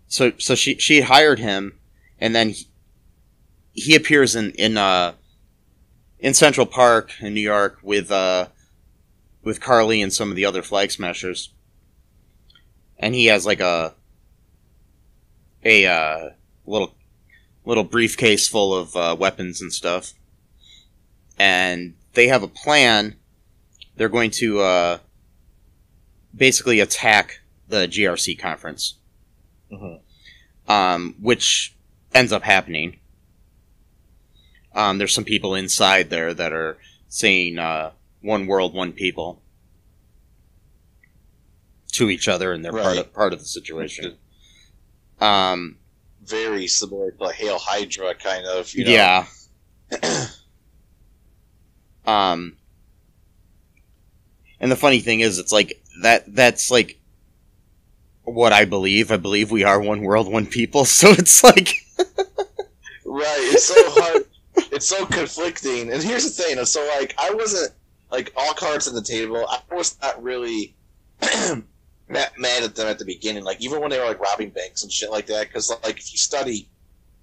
So she hired him, and then he appears in Central Park in New York with Carly and some of the other Flag Smashers, and he has like a little briefcase full of weapons and stuff, and they have a plan. They're going to basically attack the GRC conference, which ends up happening. There's some people inside there that are saying "one world, one people" to each other, and they're part of the situation. Very similar to Hail Hydra, kind of. Yeah. And the funny thing is, it's like that's like what I believe. I believe we are one world, one people. So it's like, right. It's so hard. It's so conflicting. And here's the thing. So, like, I wasn't, like, all cards on the table. I was not really mad at them at the beginning. Like, even when they were, like, robbing banks and shit like that. Because, like, if you study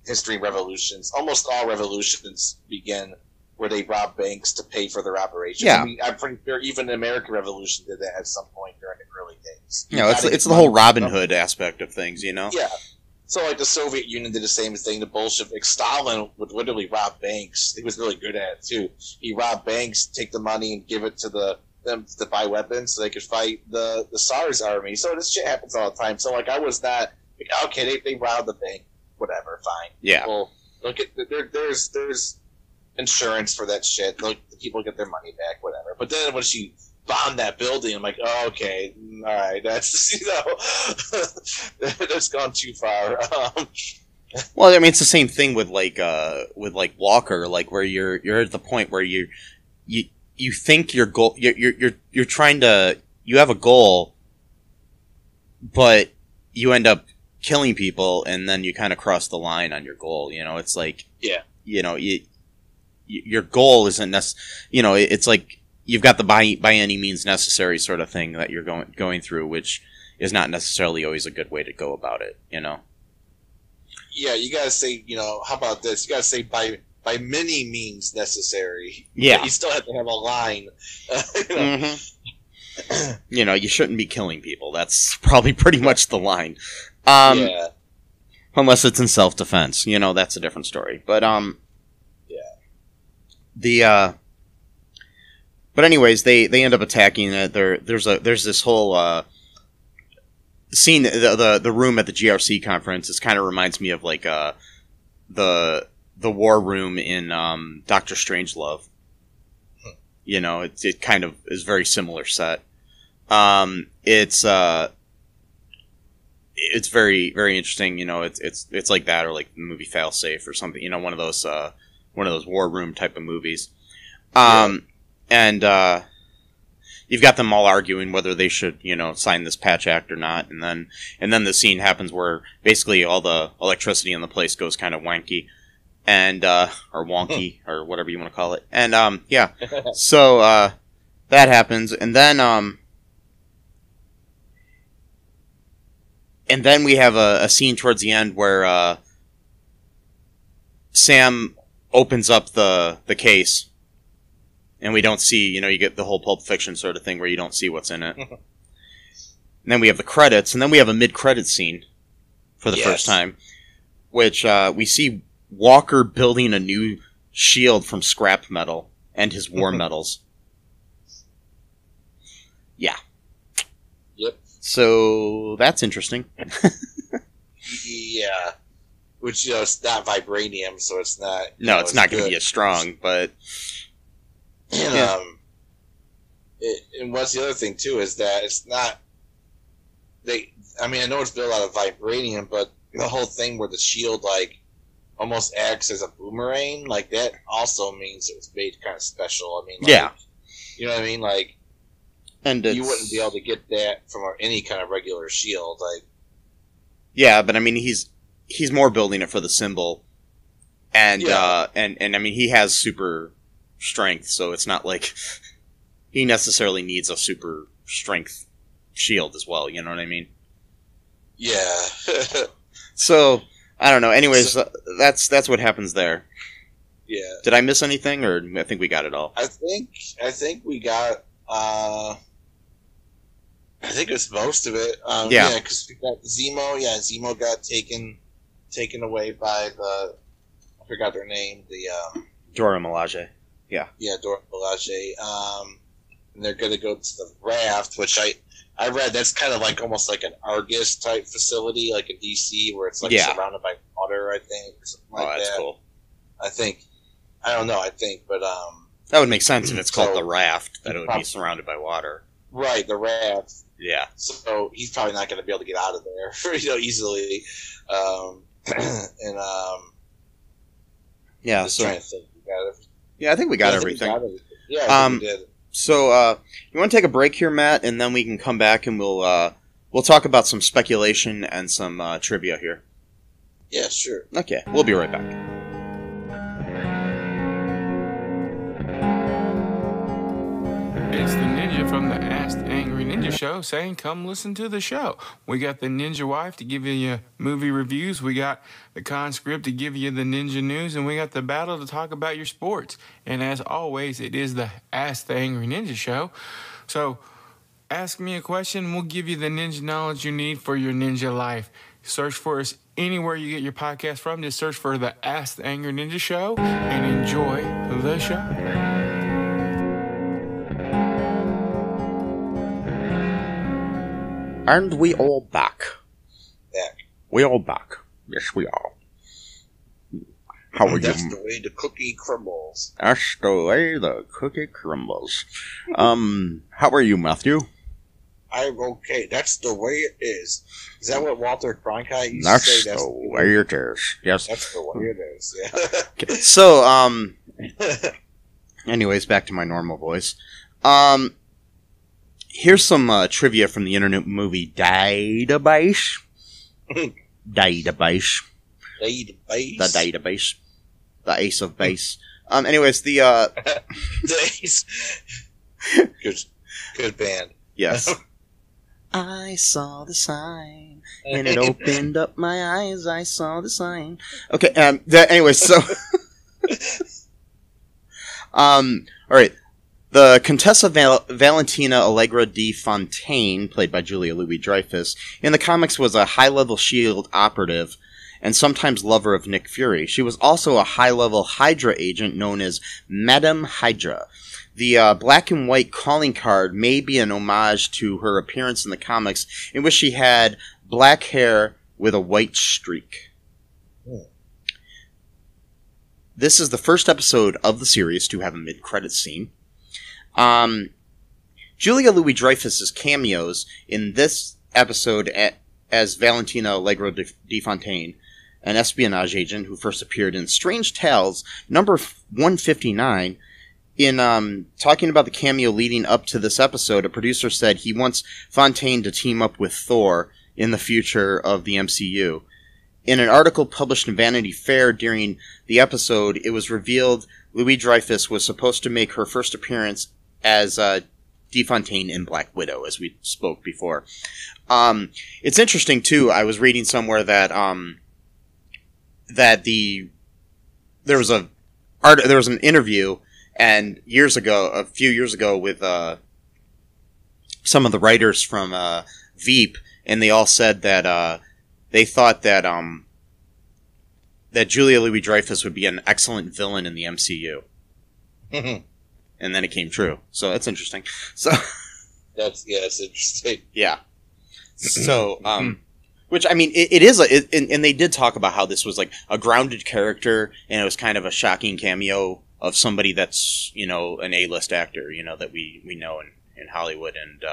history revolutions, almost all revolutions begin where they rob banks to pay for their operations. Yeah. I mean, I'm pretty sure even the American Revolution did that at some point during the early days. It's the whole Robin Hood aspect of things, Yeah. So, like, the Soviet Union did the same thing. The Bolsheviks, Stalin would literally rob banks. He was really good at it, too. He robbed banks, take the money, and give it to them to buy weapons so they could fight the Tsar's army. So this shit happens all the time. So, like, I was not, like, okay, they robbed the bank. Whatever, fine. Yeah. Well, look at, there's insurance for that shit. Like, the people get their money back, whatever. But then when she bombed that building, I'm like, oh, okay, all right, that's that's gone too far. Well, I mean, it's the same thing with Walker, like where you're at the point where you think your goal, you're trying to, you have a goal, but you end up killing people, and then you kind of cross the line on your goal. It's like, your goal isn't it's like you've got the by any means necessary sort of thing that you're going through, which is not necessarily always a good way to go about it. Yeah, you gotta say, how about this? You gotta say by many means necessary. Yeah, but you still have to have a line. Mm-hmm. You shouldn't be killing people. That's probably pretty much the line. Unless it's in self-defense, that's a different story. But but anyways, they end up attacking it. There's this whole scene. The room at the GRC conference. It kind of reminds me of like the war room in Doctor Strangelove. It kind of is very similar set. It's very, very interesting. It's like that, or like the movie Failsafe or something. One of those war room type of movies. And you've got them all arguing whether they should, sign this patch act or not, and then the scene happens where basically all the electricity in the place goes kind of wanky, and or wonky or whatever you want to call it, and yeah, so that happens, and then we have a scene towards the end where Sam opens up the case. And we don't see, you get the whole Pulp Fiction sort of thing where you don't see what's in it. And then we have the credits, and then we have a mid-credit scene for the first time, which we see Walker building a new shield from scrap metal and his war medals. Yeah. Yep. So that's interesting. Yeah. Which, it's not vibranium, so it's not... No, it's not going to be as strong, but... And, and what's the other thing, too, is that it's not... I know it's built out of vibranium, but the whole thing where the shield, almost acts as a boomerang, that also means it was made kind of special. Yeah. You know what I mean? And you wouldn't be able to get that from any kind of regular shield. Yeah, but he's more building it for the symbol, and he has super strength, so it's not like he necessarily needs a super strength shield as well. You know what I mean? Yeah. So I don't know. Anyways, that's what happens there. Yeah. Did I miss anything, or I think we got it all? I think we got. I think it's most of it. Yeah, because we got Zemo. Yeah, Zemo got taken away by the. I forgot their name. The Dora Milaje. Yeah. Yeah, Dora Milaje. And they're going to go to the raft, which I read that's kind of almost like an Argus type facility, like a DC, where it's surrounded by water, I think, or something like that. Oh, that's cool. I don't know, but that would make sense if it's called the raft, that it would be surrounded by water. Right, the raft. Yeah. So he's probably not going to be able to get out of there, easily. Yeah, just trying to think. Yeah, I think we got everything. Yeah, I think we did. So, you want to take a break here, Matt, and then we can come back and we'll talk about some speculation and some trivia here. Yeah, sure. Okay, we'll be right back. It's the Ninja from the Ask the Angry Ninja Show saying, come listen to the show. We got the Ninja Wife to give you your movie reviews. We got the Conscript to give you the Ninja News. And we got the Battle to talk about your sports. And as always, it is the Ask the Angry Ninja Show. So ask me a question, we'll give you the ninja knowledge you need for your ninja life. Search for us anywhere you get your podcast from. Just search for the Ask the Angry Ninja Show and enjoy the show. And we all back. Back. We all back. Yes, we are. How are That's you? the way the cookie crumbles. That's the way the cookie crumbles. How are you, Matthew? I'm okay. That's the way it is. Is that what Walter Cronkite used to say? That's the way it is. Yes. That's the way it is. Yeah. Okay. So, anyways, back to my normal voice. Here's some trivia from the Internet Movie Database. Database. Database. The database. The ace of base. Anyways, the the ace. Good band. Yes. I saw the sign, and it opened up my eyes. I saw the sign. Okay. Anyways, so. All right. The Contessa Valentina Allegra de Fontaine, played by Julia Louis-Dreyfus, in the comics was a high-level S.H.I.E.L.D. operative and sometimes lover of Nick Fury. She was also a high-level Hydra agent known as Madame Hydra. The black and white calling card may be an homage to her appearance in the comics, in which she had black hair with a white streak. This is the first episode of the series to have a mid-credits scene. Julia Louis-Dreyfus's cameos in this episode as Valentina Allegra de Fontaine, an espionage agent who first appeared in Strange Tales number 159, in talking about the cameo leading up to this episode, a producer said he wants Fontaine to team up with Thor in the future of the MCU. In an article published in Vanity Fair during the episode, it was revealed Louis-Dreyfus was supposed to make her first appearance as DeFontaine in Black Widow, as we spoke before. It's interesting, too. I was reading somewhere that there was an interview and a few years ago with some of the writers from Veep, and they all said that they thought that Julia Louis-Dreyfus would be an excellent villain in the MCU. And then it came true. So that's interesting. So that's interesting. Yeah. So, which, I mean, it is, and they did talk about how this was like a grounded character, and it was kind of a shocking cameo of somebody that's, an A-list actor, that we know in Hollywood and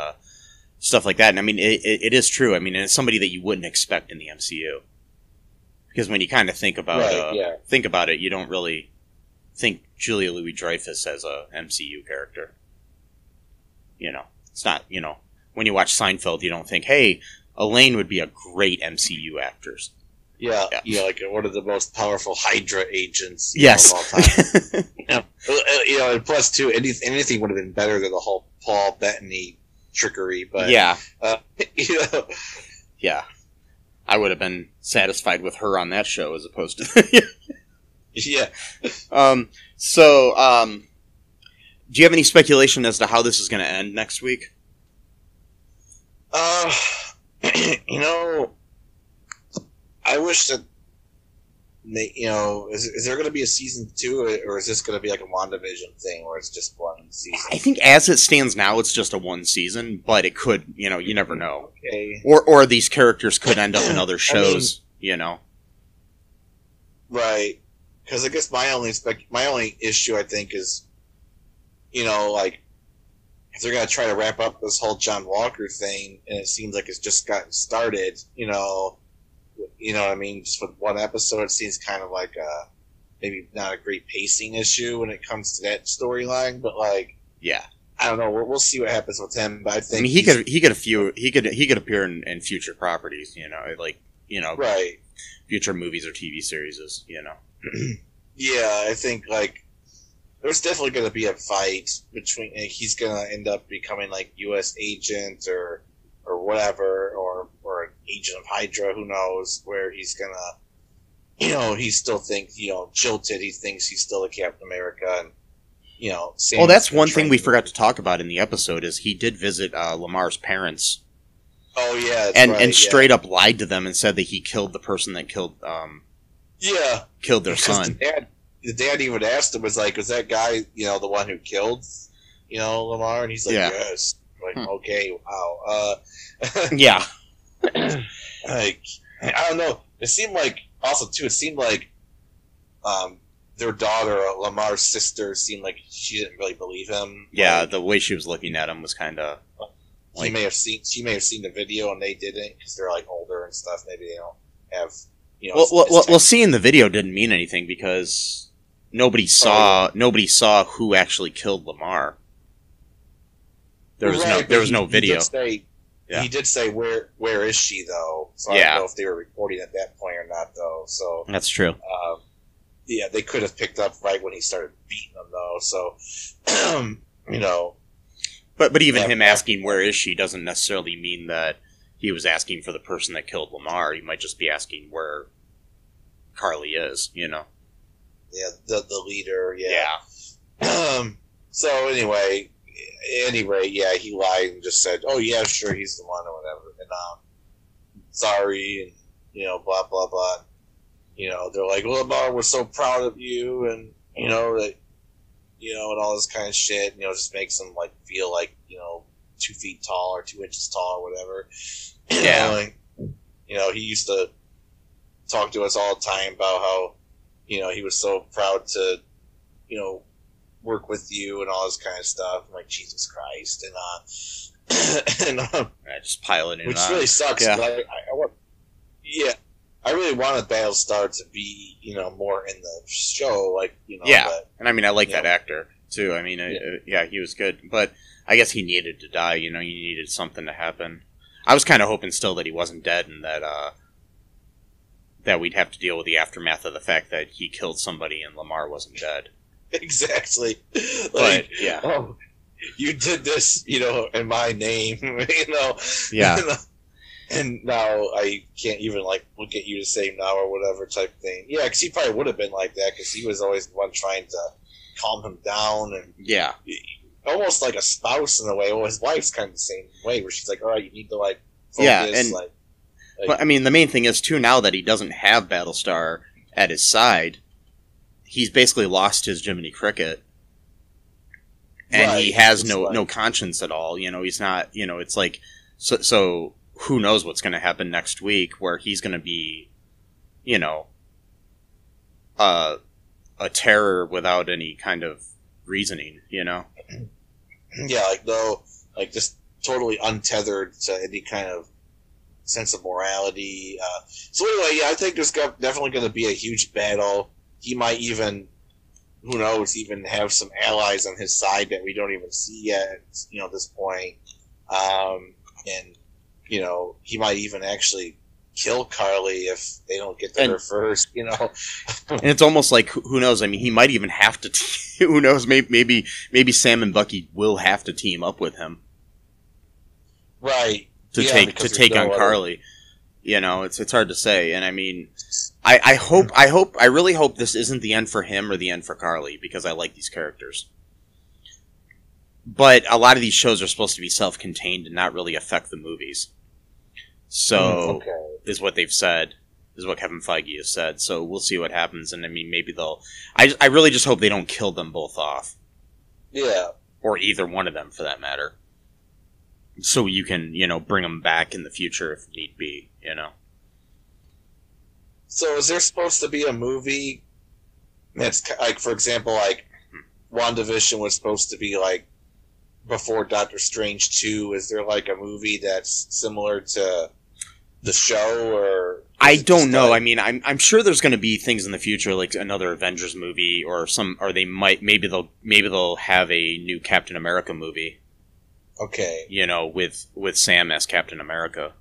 stuff like that. And I mean, it is true. I mean, it's somebody that you wouldn't expect in the MCU. Because when you kind of think about it, you don't really think Julia Louis-Dreyfus as a MCU character. It's not, when you watch Seinfeld, you don't think, hey, Elaine would be a great MCU actress. Yeah, like one of the most powerful Hydra agents yes. of all time. And plus, too, anything would have been better than the whole Paul Bettany trickery. But yeah. Yeah. I would have been satisfied with her on that show as opposed to... Yeah. So, do you have any speculation as to how this is going to end next week? I wish that is there going to be a season 2, or is this going to be like a WandaVision thing where it's just one season? I think as it stands now, it's just a one season, but it could, you never know. Okay. Or these characters could end up in other shows, Right. Because I guess my only issue, I think, is, if they're going to try to wrap up this whole John Walker thing, and it seems like it's just gotten started, you know what I mean? Just with one episode, it seems kind of like maybe not a great pacing issue when it comes to that storyline. But yeah, I don't know. We'll see what happens with him. But I think he could appear in future properties. Right, future movies or TV series. Yeah, I think there's definitely going to be a fight between. He's going to end up becoming U.S. agent or whatever, or an agent of Hydra. Who knows? Where he's going to, he still thinks, jilted. He thinks he's still a Captain America, and well, that's one thing we forgot to talk about in the episode is he did visit Lamar's parents. Oh yeah, and straight up lied to them and said that he killed the person that killed killed their son. The dad even asked him, was that guy, the one who killed, Lamar? And he's like, yes. Okay, wow. Yeah. I don't know. It seemed their daughter, Lamar's sister, seemed like she didn't really believe him. Yeah, the way she was looking at him was kind of... She may have seen the video and they didn't, because they're older and stuff. Maybe they don't have... Well, seeing the video didn't mean anything because nobody saw who actually killed Lamar. There was no video. He did say where is she though? So I don't know if they were recording at that point or not though. So that's true. Yeah, they could have picked up right when he started beating them though. So But even him asking where is she doesn't necessarily mean that he was asking for the person that killed Lamar. He might just be asking where Carly is, Yeah, the leader, yeah. So anyway, yeah, he lied and just said, oh yeah, sure, he's the one or whatever. And sorry, and blah blah blah. They're like, well, Lamar, we're so proud of you, and that and all this kind of shit, just makes them feel 2 feet tall or 2 inches tall or whatever. Yeah. He used to talk to us all the time about how, he was so proud to, work with you and all this kind of stuff. I'm like, Jesus Christ. And just piling it which on. really sucks. Yeah. I really wanted Battlestar to be, more in the show, Yeah, and I mean, I like that actor. too. I mean, yeah, he was good, but I guess he needed to die. You know, he needed something to happen. I was kind of hoping still that he wasn't dead, and that we'd have to deal with the aftermath of the fact that he killed somebody and Lamar wasn't dead. Exactly. But, yeah. Oh, you did this, in my name, Yeah. And now I can't even, look at you the same now or whatever type thing. Yeah, because he probably would have been like that, because he was always the one trying to calm him down. And yeah. Almost like a spouse in a way. Well, his wife's kind of the same way, where she's like, all right, you need to, focus. Yeah, and, but, I mean, the main thing is, too, now that he doesn't have Battlestar at his side, he's basically lost his Jiminy Cricket. And he has no conscience at all. He's not, it's like, so who knows what's going to happen next week, where he's going to be, a terror without any kind of reasoning, Yeah, just totally untethered to any kind of sense of morality. So anyway, yeah, I think there's definitely going to be a huge battle. He might even, who knows, even have some allies on his side that we don't even see yet, at this point. And, he might even actually kill Carly if they don't get to her first, And it's almost like, who knows, I mean, he might even have to, who knows, maybe Sam and Bucky will have to team up with him. Right. To take on Carly. It's hard to say. And I mean, I really hope this isn't the end for him or the end for Carly, because I like these characters. But a lot of these shows are supposed to be self-contained and not really affect the movies. So, is what they've said, is what Kevin Feige has said. So we'll see what happens. And I mean, maybe I really just hope they don't kill them both off. Yeah. Or either one of them, for that matter. So you can, bring them back in the future if need be, So is there supposed to be a movie that's, for example, WandaVision was supposed to be, before Doctor Strange 2? Is there, a movie that's similar to the show, or... I don't know. I mean, I'm sure there's going to be things in the future, like another Avengers movie, or they might, maybe they'll have a new Captain America movie. Okay. With Sam as Captain America.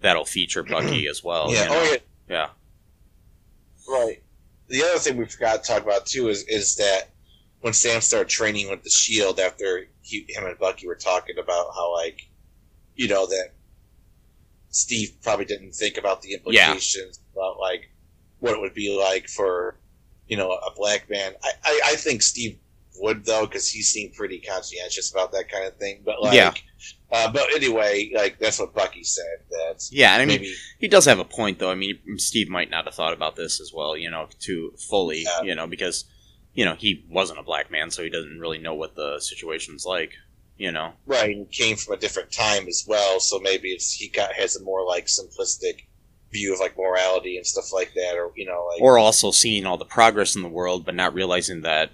That'll feature Bucky as well. Yeah. Oh, yeah. Yeah. Right. The other thing we forgot to talk about, too, is that when Sam started training with the Shield, after him and Bucky were talking about how, that Steve probably didn't think about the implications about, what it would be like for, a black man. I think Steve would, though, because he seemed pretty conscientious about that kind of thing. But but anyway, that's what Bucky said. Yeah, and I mean, he does have a point, though. I mean, Steve might not have thought about this as well, too fully, because he wasn't a black man, so he doesn't really know what the situation's like. Right, and came from a different time as well, so maybe has a more simplistic view of morality and stuff like that, or or also seeing all the progress in the world, but not realizing that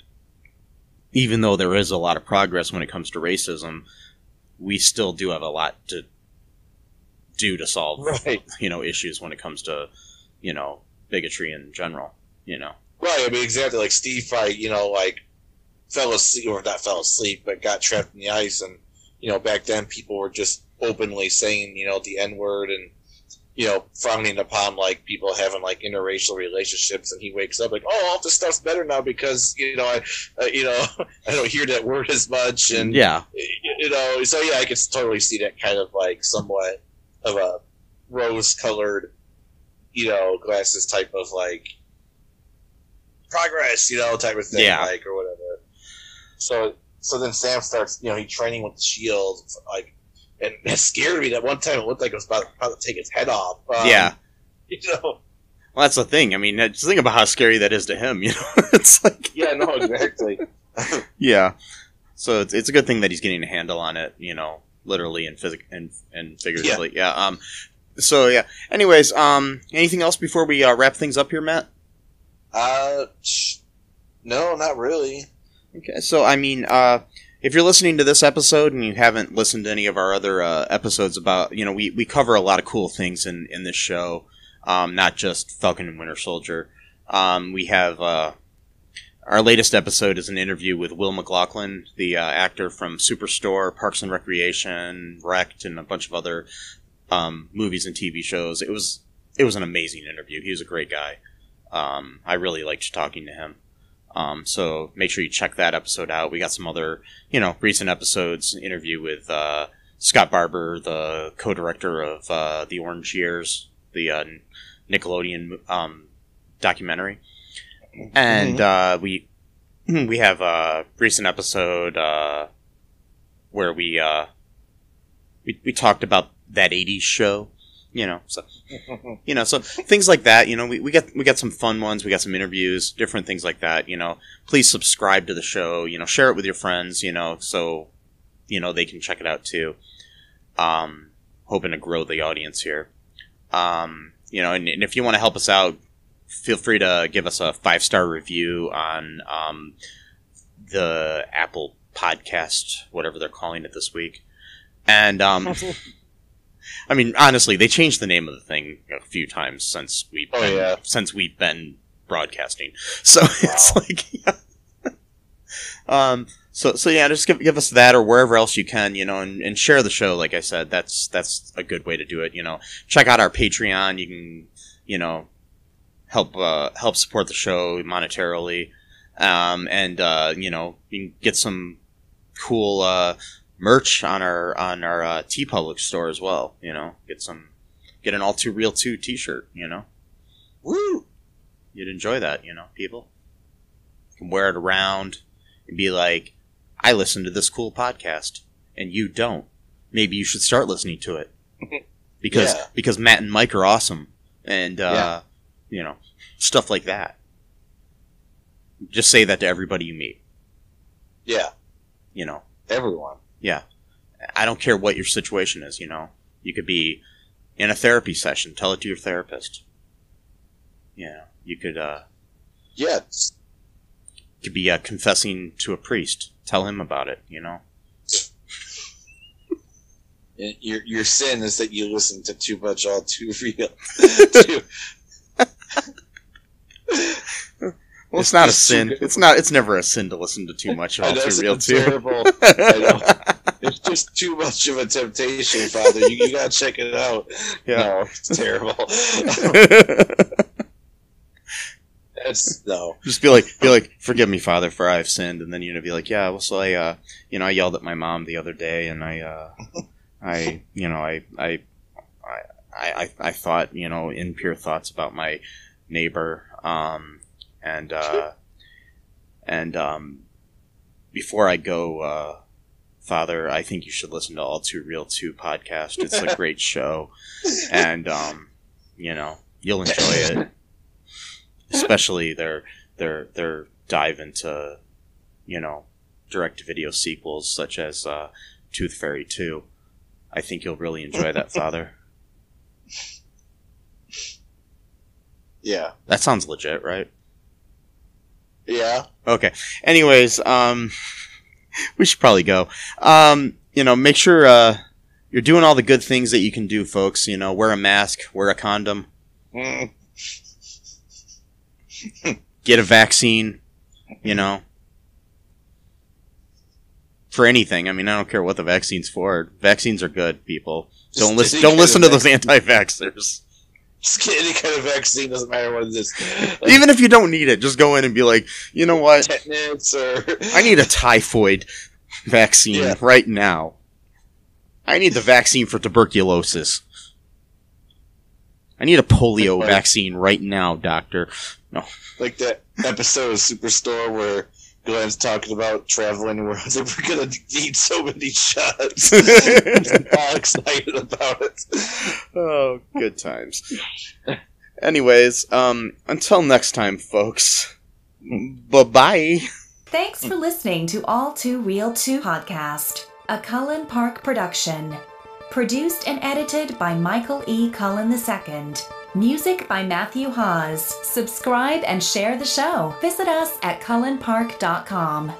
even though there is a lot of progress when it comes to racism, we still do have a lot to do to solve, issues when it comes to, bigotry in general, Right, I mean, exactly. Steve probably, fell asleep, or not fell asleep, but got trapped in the ice, and, back then people were just openly saying, the N-word, and, frowning upon, people having, interracial relationships, and he wakes up all this stuff's better now because, I don't hear that word as much, and, so yeah, I can totally see that kind of, somewhat of a rose-colored, glasses type of, progress, type of thing, or whatever. So then Sam starts, he's training with the Shield, and it scared me that one time it looked like it was about to take its head off. Well, that's the thing. I mean, just think about how scary that is to him, It's Yeah, no, exactly. Yeah. So it's a good thing that he's getting a handle on it, literally and figuratively. Yeah. So, yeah. Anyways, anything else before we wrap things up here, Matt? No, not really. Okay, so, I mean, if you're listening to this episode and you haven't listened to any of our other episodes about, we cover a lot of cool things in this show, not just Falcon and Winter Soldier. We have Our latest episode is an interview with Will McLaughlin, the actor from Superstore, Parks and Recreation, Wrecked, and a bunch of other movies and TV shows. It was an amazing interview. He was a great guy. I really liked talking to him. So make sure you check that episode out. We got some other, recent episodes. Interview with Scott Barber, the co-director of The Orange Years, the Nickelodeon documentary. And we have a recent episode where we talked about that 80s show, so things like that. We got some fun ones. We got some interviews, different things like that. Please subscribe to the show. Share it with your friends. So they can check it out too. Hoping to grow the audience here. And if you want to help us out, feel free to give us a 5-star review on the Apple podcast, whatever they're calling it this week. And I mean, honestly, they changed the name of the thing a few times since we've been broadcasting. So it's like, so yeah, just give us that or wherever else you can, and share the show. Like I said, that's a good way to do it. Check out our Patreon. You can, help support the show monetarily, and you can get some cool merch on our TeePublic store as well. Get an All2ReelToo t-shirt. Woo! You'd enjoy that. People. You can wear it around and be like, I listen to this cool podcast, and you don't. Maybe you should start listening to it because Matt and Mike are awesome, and stuff like that. Just say that to everybody you meet. Yeah. Everyone. Yeah. I don't care what your situation is, You could be in a therapy session. Tell it to your therapist. You could, Yes. Could be confessing to a priest. Tell him about it, Your sin is that you listen to too much All2Real. Well, it's not a sin. It's never a sin to listen to too much of All2ReelToo. Terrible. I know. It's just too much of a temptation, Father. You gotta check it out. Yeah. No, it's terrible. No. Just be like, forgive me, Father, for I have sinned, and then be like, yeah. Well, so I yelled at my mom the other day, and I thought, impure thoughts about my neighbor, and before I go, Father, I think you should listen to All2ReelToo podcast. It's a great show, and you'll enjoy it. Especially their dive into, direct-to-video sequels such as Tooth Fairy 2. I think you'll really enjoy that, Father. Yeah. That sounds legit, right? Yeah. Okay. Anyways, we should probably go. Make sure you're doing all the good things that you can do, folks. Wear a mask, wear a condom. Get a vaccine, for anything. I mean, I don't care what the vaccine's for. Vaccines are good, people. Don't listen to those anti-vaxxers. Just get any kind of vaccine, doesn't matter what it is. Even if you don't need it, just go in and be like, you know what? Tetanus or... I need a typhoid vaccine right now. I need the vaccine for tuberculosis. I need a polio vaccine right now, doctor. No. Like that episode of Superstore where Glenn's talking about traveling where they were going to need so many shots. I'm all excited about it. Oh, good times. Anyways, until next time, folks. Bye-bye. Thanks for listening to All2ReelToo podcast, a Cullen Park production. Produced and edited by Michael E. Cullen II. Music by Matthew Hawes. Subscribe and share the show. Visit us at cullenpark.com.